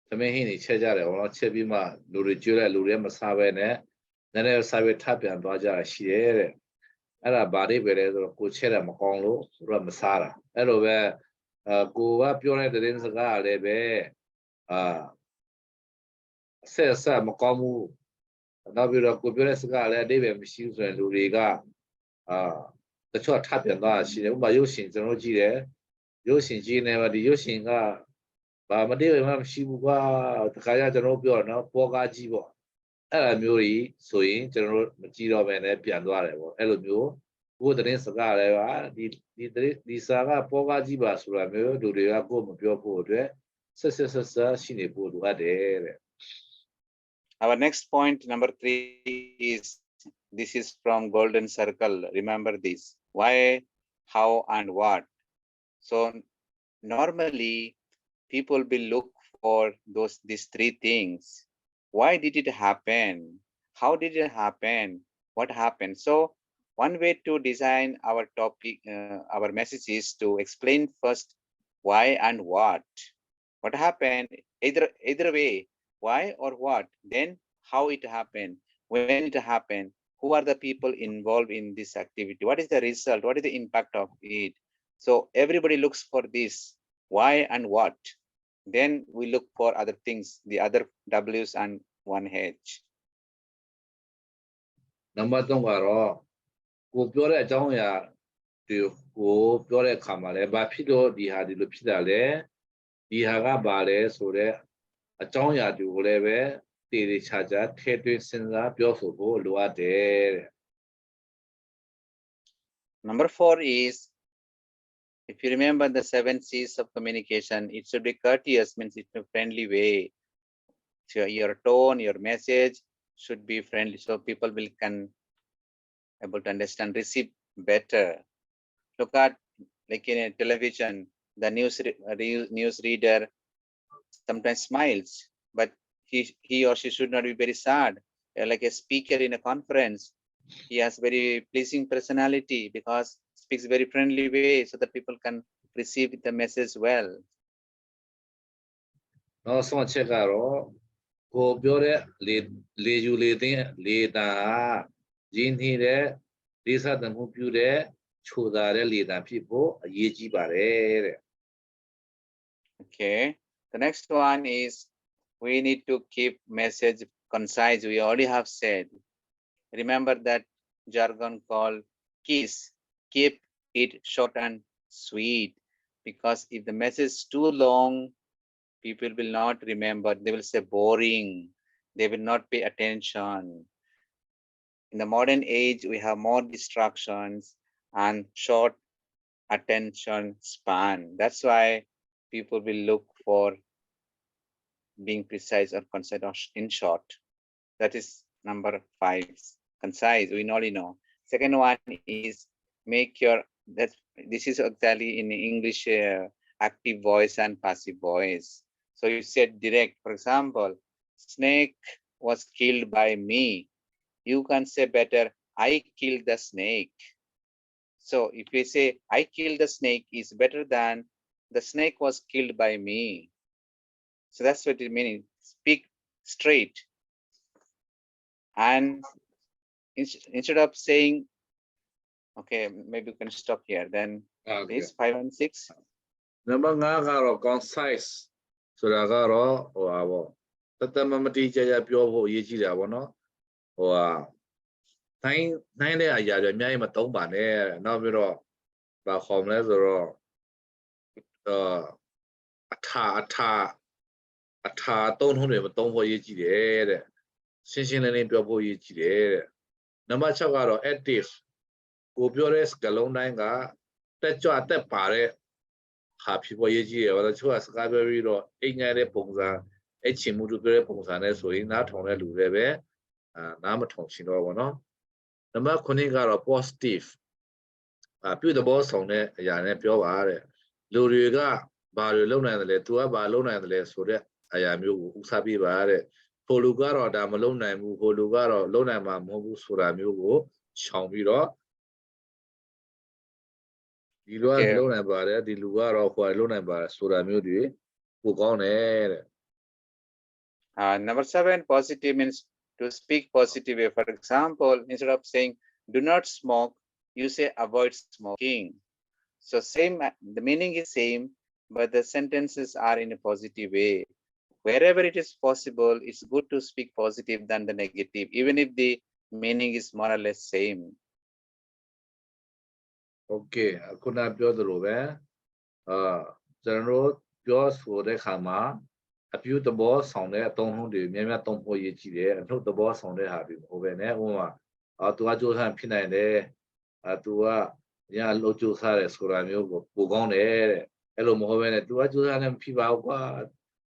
သမင်းဟင်းတွေချက်ကြတယ်ဘောနော်ချက်ပြီးမှလူတွေကျွေးလိုက်လူတွေမစားပဲနဲ့နည်းနည်းစားပဲထပ်ပြန်သွားကြတာရှိတယ်တဲ့အဲ့ဒါဘာတွေပဲလဲဆိုတော့ကိုချက်တာမကောင်းလို့သူကမစားတာအဲ့လိုပဲကိုကပြောတဲ့သတင်းစကားလည်းပဲဆက်မကောင်းဘူးနောက်ပြီးတော့ကိုပြောတဲ့စကားလည်းအတိတ်ပဲမရှိဘူးဆိုရင်လူတွေကတချို့ထပ်ပြန်သွားတာရှိတယ်ဥပမာရုပ်ရှင်ကျွန်တော်ကြည့်တယ်ရုပ်ရှင်ကြည့်နေမှာဒီရုပ်ရှင်ကဘာမတည့်မှမရှိဘူးကွာတခါကျကျွန်တော်ပြောတော့နော်ပေါ်ကားကြီးပေါ့အဲ့လိုမျိုးကြီးဆိုရင်ကျွန်တော်မကြည့်တော့ဘဲနဲ့ပြန်သွားတယ်ပေါ့အဲ့လိုမျိုးကိုယ်သတင်းစကားလည်းပါဒီစာကပေါ်ကားကြီးပါဆိုတာမျိုးလူတွေကကိုယ်မပြောဖို့အတွက်ဆက်ရှိနေဖို့လိုအပ်တယ်တဲ့ Our next point, number 3, is this is from Golden Circle. Remember this: why, how, and what. So normally people will look for these 3 things. Why did it happen? How did it happen? What happened? So one way to design our topic, our message, is to explain first why and what. What happened? Either way, why or what, then how it happened, when it happened, who are the people involved in this activity, what is the result, what is the impact of it. So everybody looks for this why and what, then we look for other things, the other W's and 1H. Number 3ကတော့ကိုပြောတဲ့အကြောင်းအရာတွေကိုပြောတဲ့အခါမှာလည်းဘာဖြစ်လို့ဒီဟာဒီလိုဖြစ်တာလဲဒီဟာကဘာလဲဆိုတဲ့အကြောင်းအရာတွေကိုလည်းပဲတည်တည်ချာချာထည့်သွင်းစဉ်းစားပြောဆိုဖို့လိုအပ်တယ်တဲ့ Number 4 is, if you remember the 7 C's of communication, it should be courteous, means it's a friendly way. So your tone, your message should be friendly, so people will able to understand, receive better. Look at, like in a television, the news reader sometimes smiles, but he or she should not be very sad. Like a speaker in a conference, he has very pleasing personality because speaks very friendly way, so that people can receive the message well. နောက်ဆုံးချက်ကတော့ကိုပြောတဲ့လေယူလေသိန်းလေတာရင်းနှီးတဲ့ဒေသတမှုပြုတဲ့ချိုသာတဲ့လေတာဖြစ်ဖို့အရေးကြီးပါတယ်တဲ့ Okay, the next one is, we need to keep message concise. We already have said, remember that jargon called kiss. Keep it short and sweet, because if the message is too long, people will not remember. They will say boring. They will not pay attention. In the modern age, we have more distractions and short attention span. That's why people will look for being precise or concise or in short. That is number 5. Concise, we already know. Second one is make your, that's, this is exactly in English, active voice and passive voice. So you said direct, for example, snake was killed by me. You can say better, I killed the snake. So if we say I killed the snake is better than the snake was killed by me. So that's what it means. Speak straight. And instead of saying, okay, maybe we can stop here. Then this 5 and 6. Number 5 ကတော့ concise ဆိုတာကတော့ဟိုပါပေါ့တသက်မတိကျကျပြောဖို့အရေးကြီးတာပေါ့နော်ဟိုဟာနိုင်တဲ့အရာတွေအများကြီးမသုံးပါနဲ့နောက်ပြီးတော့ဘာခေါ်မလဲဆိုတော့အထာသုံးထုံးတွေမသုံးဖို့အရေးကြီးတယ်တဲ့ရှင်းရှင်းလင်းလင်းပြောဖို့အရေးကြီးတယ်တဲ့နံပါတ် 6 ကတော့ active ကိုပြောတဲ့စကားလုံးတိုင်းကတက်ကြွတက်ပါတဲ့ဟာဖြစ်ဖို့အရေးကြီးတယ်ဘာလို့ချို့ကစကားပြောပြီးတော့အိမ်ငယ်တဲ့ပုံစံအချင်းမှုတို့ပြောတဲ့ပုံစံနဲ့ဆိုရင်နားထောင်တဲ့လူတွေပဲနားမထောင်ချင်တော့ဘူးเนาะနံပါတ် 9 ကတော့ positive ပြုသဘောဆောင်တဲ့အရာနဲ့ပြောပါတဲ့လူတွေကဘာတွေလုပ်နိုင်တယ်လဲသူကဘာလုပ်နိုင်တယ်လဲဆိုတဲ့အရာမျိုးကိုဦးစားပေးပါတဲ့ဟိုလူကတော့ဒါမလုပ်နိုင်ဘူးဟိုလူကတော့လုပ်နိုင်မှာမဟုတ်ဘူးဆိုတာမျိုးကိုရှောင်ပြီးတော့ဒီလူကလုပ်နိုင်ပါတယ်ဒီလူကတော့ဟိုလုပ်နိုင်ပါတယ်ဆိုတာမျိုးတွေပိုကောင်းတယ်တဲ့ Number 7, positive means to speak positive. For example, instead of saying do not smoke, you say avoid smoking. So same, the meaning is same, but the sentences are in a positive way. Wherever it is possible, it's good to speak positive than the negative, even if the meaning is more or less same. Okay, ခုနပြောသလိုပဲကျွန်တော်တို့ပြောဆိုတဲ့ခါမှာအပြုသဘောဆောင်တဲ့အသုံးနှုန်းတွေများများသုံးဖို့ရည်ကြည်တယ်အနှုတ်သဘောဆောင်တဲ့ဟာတွေမဟုတ်ပဲねဥပမာသူကကြိုးစားဖြစ်နိုင်တယ်သူကညလှုပ်ကြိုးစားတယ်ဆိုတာမျိုးကိုပိုကောင်းတယ်တဲ့အဲ့လိုမဟုတ်ပဲねသူကကြိုးစားနေဖြစ်ပါဘူးကွာ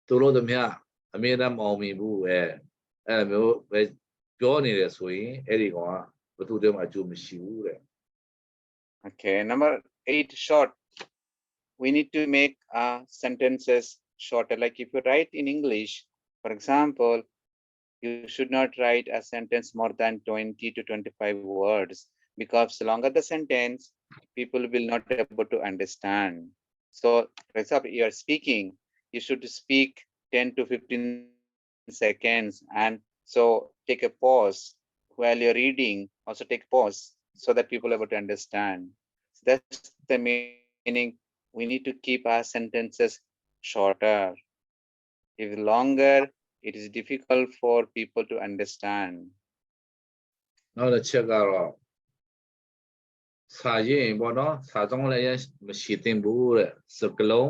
သူတို့တည်းအမြဲတမ်းမအောင်မြင်ဘူးပဲအဲ့လိုမျိုးပဲပြောနေတယ်ဆိုရင်အဲ့ဒီကောင်ကဘယ်သူတည်းမှအကျိုးမရှိဘူးတဲ့ Okay, number 8, short. We need to make sentences shorter. Like if you write in English, for example, you should not write a sentence more than 20 to 25 words, because the longer the sentence, people will not be able to understand. So, for example, you are speaking, you should speak 10 to 15 seconds, and so take a pause while you're reading. Also take pause so that people are able to understand. So that's the meaning. We need to keep our sentences shorter. If longer, it is difficult for people to understand. နောက်တစ်ချက်ကတော့စာရေးပေါ့နော်စာကြောင်းလည်းမရှိသင့်ဘူးတဲ့စကလုံး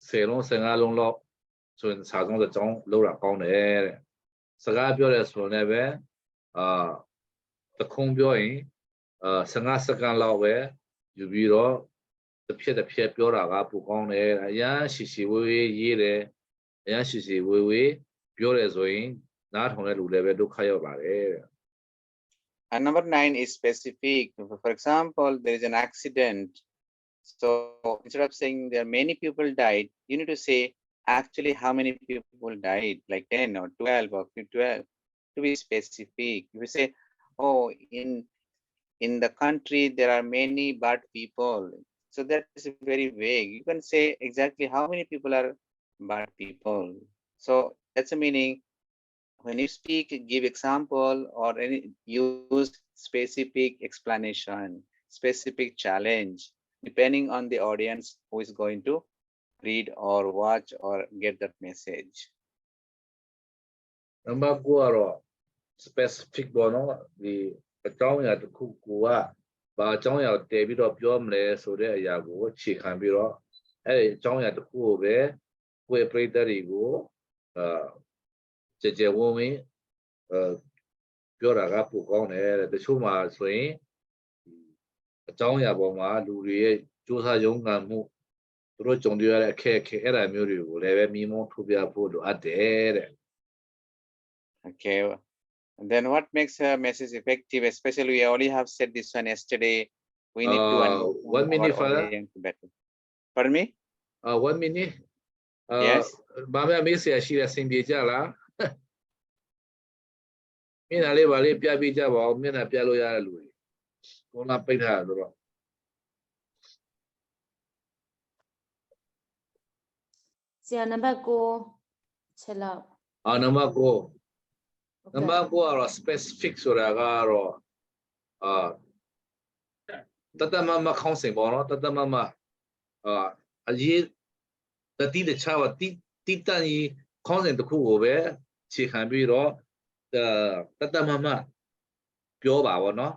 10လုံး15လုံးလောက်ဆိုရင်စာကြောင်းတစ်ကြောင်းလောက်တာကောင်းတယ်တဲ့စကားပြောတယ်ဆိုရင်လည်းပဲတခုံးပြောရင်15စက္ကန့်လောက်ပဲယူပြီးတော့တစ်ဖြစ်ပြောတာကပိုကောင်းတယ်အရင်ရှိဝေးရေးတယ်အရင်ရှိဝေးပြောတယ်ဆိုရင်နားထောင်တဲ့လူလည်းပဲဒုက္ခရောက်ပါတယ်တဲ့ And number 9 is specific. For example, there is an accident. So instead of saying there are many people died, you need to say actually how many people died, like 10 or 12 or 12, to be specific. If you say, oh, in the country there are many bad people, so that is very vague. You can say exactly how many people are bad people. So that's the meaning. When you speak, give example or use specific explanation, specific challenge, depending on the audience who is going to read or watch or get that message. Number 9 ကတော့ specific ပေါ့နော်ဒီ အကြောင်းအရာတစ်ခုကိုကဘာအကြောင်းအရာတည်ပြီးတော့ပြောမလဲဆိုတဲ့အရာကိုအခြေခံပြီးတော့အဲ့ဒီအကြောင်းအရာတစ်ခုကိုပဲကိုယ်ပရိသတ်တွေကိုကြဲဝဝင်းပြောတာကပိုကောင်းတယ်တချို့မှာဆိုရင်အကြောင်းအရာပေါ်မှာလူတွေရဲ့စူးစမ်းရုန်းကန်မှုသူတို့ကြုံတွေ့ရတဲ့အခက်အခဲအဲ့ဒါမျိုးတွေကိုလည်းပဲမိမောင်းထုတ်ပြဖို့လိုအပ်တယ်တဲ့ Okay. And then what makes a message effective? Especially we already have said this one yesterday. We need to understand 1 minute our further. audience better. Pardon me? 1 minute Yes. ဘာမှမေးစရာရှိတဲ့ဆင်ပြေကြလားမျက်နှာလေးပါလေးပြပြကြပါဦးမျက်နှာပြလို့ရတဲ့လူတွေကိုလာပိတ်ထားဆိုတော့ ဆရာနံပါတ်9ချက်လောက် နံပါတ်9နံပါတ်9ကတော့ specific ဆိုတာကတော့တတမမခေါင်းစဉ်ပေါ့နော်တတမမအရေးတတိတခြားတိတန်ကြီးခေါင်းစဉ်တစ်ခုကိုပဲခြေခံပြီးတော့တတမမပြောပါဘောနော်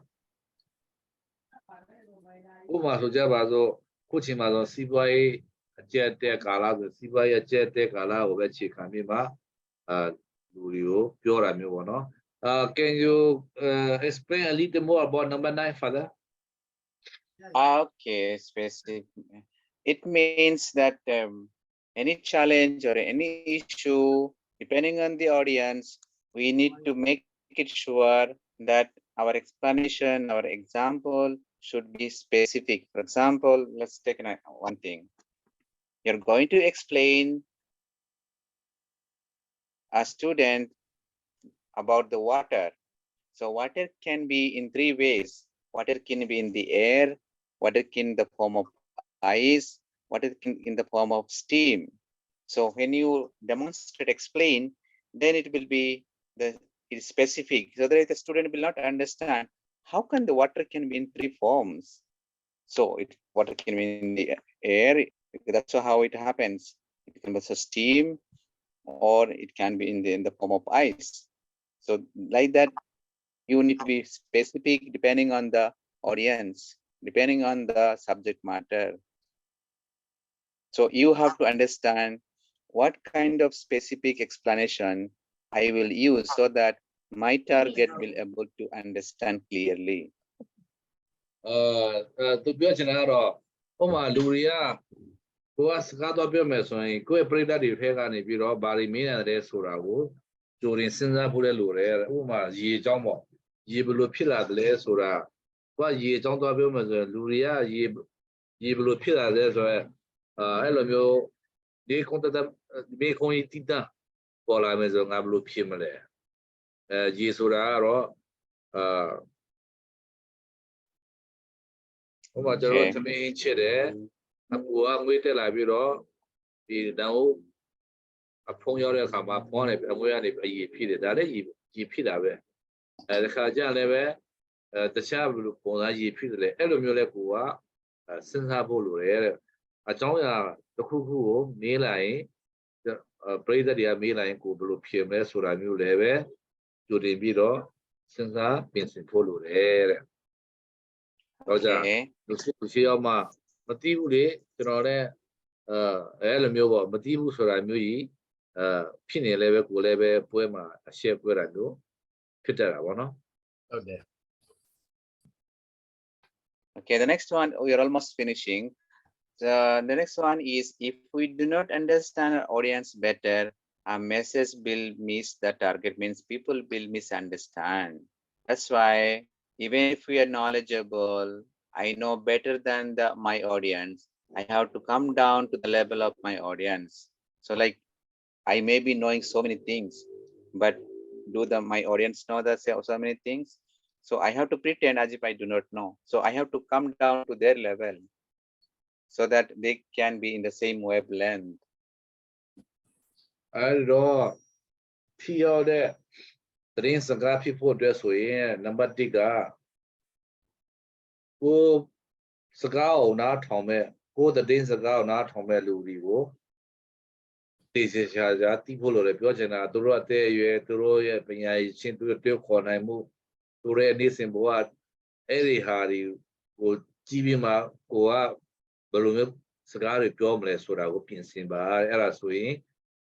ဥပမာဆိုကြပါစို့ခုချိန်မှာဆိုစီးပွားရေးအကျက်တဲ့ကာလဆိုစီးပွားရေးအကျက်တဲ့ကာလကိုပဲခြေခံပြီးမှလူတွေကိုပြောတာမျိုးပေါ့နော်can you explain a little more about number 9 father Okay, specific. It means that any challenge or any issue, depending on the audience, we need to make it sure that our explanation, our example should be specific. For example, let's take one thing. You're going to explain a student about the water. So water can be in 3 ways. Water can be in the air, water can in the form of ice, water can in the form of steam. So when you demonstrate, explain, then it will be it's specific. So that the student will not understand how can the water can be in 3 forms. So water can be in the air. That's how it happens. It can be steam, or it can be in the form of ice. So like that, you need to be specific depending on the audience, depending on the subject matter. So you have to understand what kind of specific explanation I will use so that my target will able to understand clearly. သူပြောချင်တာကတော့ဥပမာလူတွေကကိုကစကားတော့ပြောမယ်ဆိုရင်ကိုယ့်ရဲ့ပရိသတ်တွေထဲကနေပြီးတော့ဘာတွေမင်းရတယ်ဆိုတာကိုကြိုတင်စဉ်းစားဖို့လည်းလိုတယ်ဥပမာရေအကြောင်းပေါ့ရေဘယ်လိုဖြစ်လာတယ်လဲဆိုတာကိုကရေအကြောင်းတော့ပြောမယ်ဆိုရင်လူတွေကရေဘယ်လိုဖြစ်လာလဲဆိုတော့အဲ့လိုမျိုးဒီကွန်တက်မေခွန်တီတာပေါ်လာမယ်ဆိုငါဘယ်လိုဖြစ်မလဲရေဆိုတာကတော့ဥပမာကျွန်တော်သမင်းချစ်တယ်အပူကငွေတက်လာပြီးတော့ဒီတောင်အဖုံးရောက်တဲ့အခါမှာဖုံးနေအငွေကနေအရေဖြစ်တယ်ဒါလည်းရေဖြစ်တာပဲတခါကျလည်းပဲတခြားဘယ်လိုပုံစံရေဖြစ်တယ်လဲအဲ့လိုမျိုးလဲကိုကစဉ်းစားဖို့လိုတယ်တဲ့အကြောင်းအရာတစ်ခုခုကိုမေးလိုက်ရင်ပရိသတ်တွေကမေးလိုက်ရင်ကိုဘယ်လိုဖြစ်မလဲဆိုတာမျိုးလည်းပဲကြိုတင်ပြီးတော့စဉ်းစားပြင်ဆင်ဖို့လိုတယ်တဲ့တော့ကြာလူရှိရောက်မှမသိဘူးလေကျွန်တော်လည်းအဲ့လိုမျိုးပေါ့မသိဘူးဆိုတာမျိုးကြီးဖြစ်နေလည်းပဲကိုလည်းပဲပွဲမှာအရှက်ပွဲတာမျိုးဖြစ်တတ်တာပေါ့နော်ဟုတ်တယ် Okay, the next one, we are almost finishing. The next one is, if we do not understand our audience better, our message will miss the target, means people will misunderstand. That's why even if we are knowledgeable, I know better than my audience, I have to come down to the level of my audience. So like, I may be knowing so many things, but do my audience know that so many things? So I have to pretend as if I do not know. So I have to come down to their level so that they can be in the same wavelength. အဲ့တော့ဖြစ်ရတဲ့သတင်းစကားဖြစ်ဖို့အတွက်ဆိုရင်နံပါတ်1ကကိုစကားကိုနားထောင်မဲ့ကိုသတင်းစကားကိုနားထောင်မဲ့လူတွေကိုသိစေချာသိဖို့လိုတယ်ပြောချင်တာသူတို့အသေးအရွယ်သူတို့ရဲ့ပညာရည်ချင်းသူတို့တွေ့ခေါ်နိုင်မှု ဆိုတဲ့နေ့စဉ်ဘဝအဲ့ဒီဟာတွေကိုကြည့်ပြီးမှကိုကဘယ်လိုမျိုးစကားတွေပြောမလဲဆိုတာကိုပြင်ဆင်ပါအဲ့ဒါဆိုရင်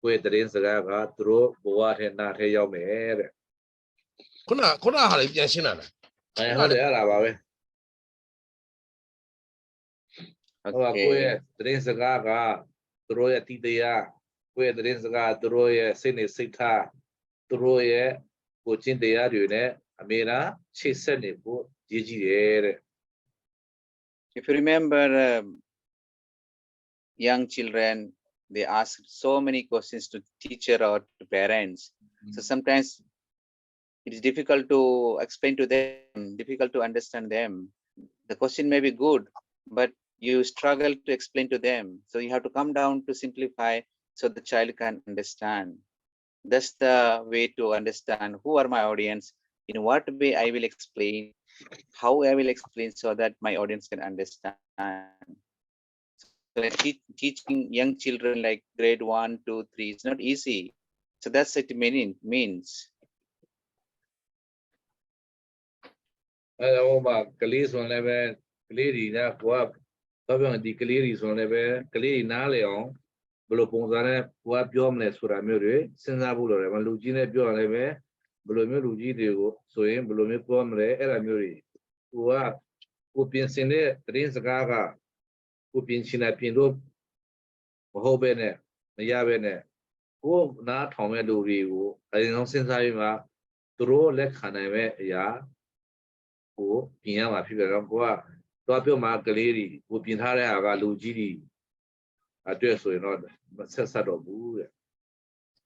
ကိုယ့်သတင်းစကားကသူတို့ဘဝထဲနာထဲရောက်မယ်တဲ့ ခုနဟာလေးပြန်ရှင်းလာလား ဟုတ်တယ်အဲ့ဒါပါပဲဟိုကကိုယ့် Okay. ရဲ့သတင်းစကားကသူတို့ရဲ့တည်တရားကိုယ့်ရဲ့သတင်းစကားသူတို့ရဲ့စိတ်နေစိတ်ထားသူတို့ရဲ့ကိုယ်ကျင့်တရားတွေနဲ့အမေရာချိတ်ဆက်နေဖို့ရည်ကြီးတယ်တဲ့ If you remember, young children, they ask so many questions to teacher or to parents. So sometimes it is difficult to explain to them, difficult to understand them. The question may be good, but you struggle to explain to them. So you have to come down to simplify so the child can understand. That's the way to understand who are my audience, in what way I will explain, how I will explain so that my audience can understand. So teaching young children like grade 1, 2, 3 is not easy. So that's what it means. အဲ့တော့မှကလေးဆိုရင်လည်းပဲကလေးတွေကကိုကတော့ပြောရင်ဒီကလေးတွေဆိုရင်လည်းပဲကလေးတွေနားလေအောင်ဘယ်လိုပုံစံနဲ့ကိုကပြောမလဲဆိုတာမျိုးတွေစဉ်းစားဖို့လိုတယ်မလူကြီးနဲ့ပြောရလည်းပဲဘယ်လိုမျိုးလူကြီးတွေကိုဆိုရင်ဘယ်လိုမျိုးပြောမလဲအဲ့ဒါမျိုးတွေကိုပြင်ဆင်တဲ့သတင်းစကားကကိုပြင်ချင်တာပြင်လို့မဟုတ်ပဲနဲ့မရပဲနဲ့ကိုနားထောင်မဲ့လူတွေကိုအရင်ဆုံးစဉ်းစားပြီးမှသူတို့လက်ခံနိုင်မဲ့အရာကိုပြင်ရမှာဖြစ်တယ်တော့ကိုကတော့ပြောမှာကလေးတွေကိုပြင်ထားတဲ့ဟာကလူကြီးတွေအတွက်ဆိုရင်တော့ဆက်ဆက်တော့ဘူးတဲ့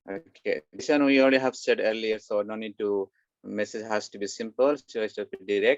Okay, this one we already have said earlier, so no need to, message has to be simple, so it has to be direct.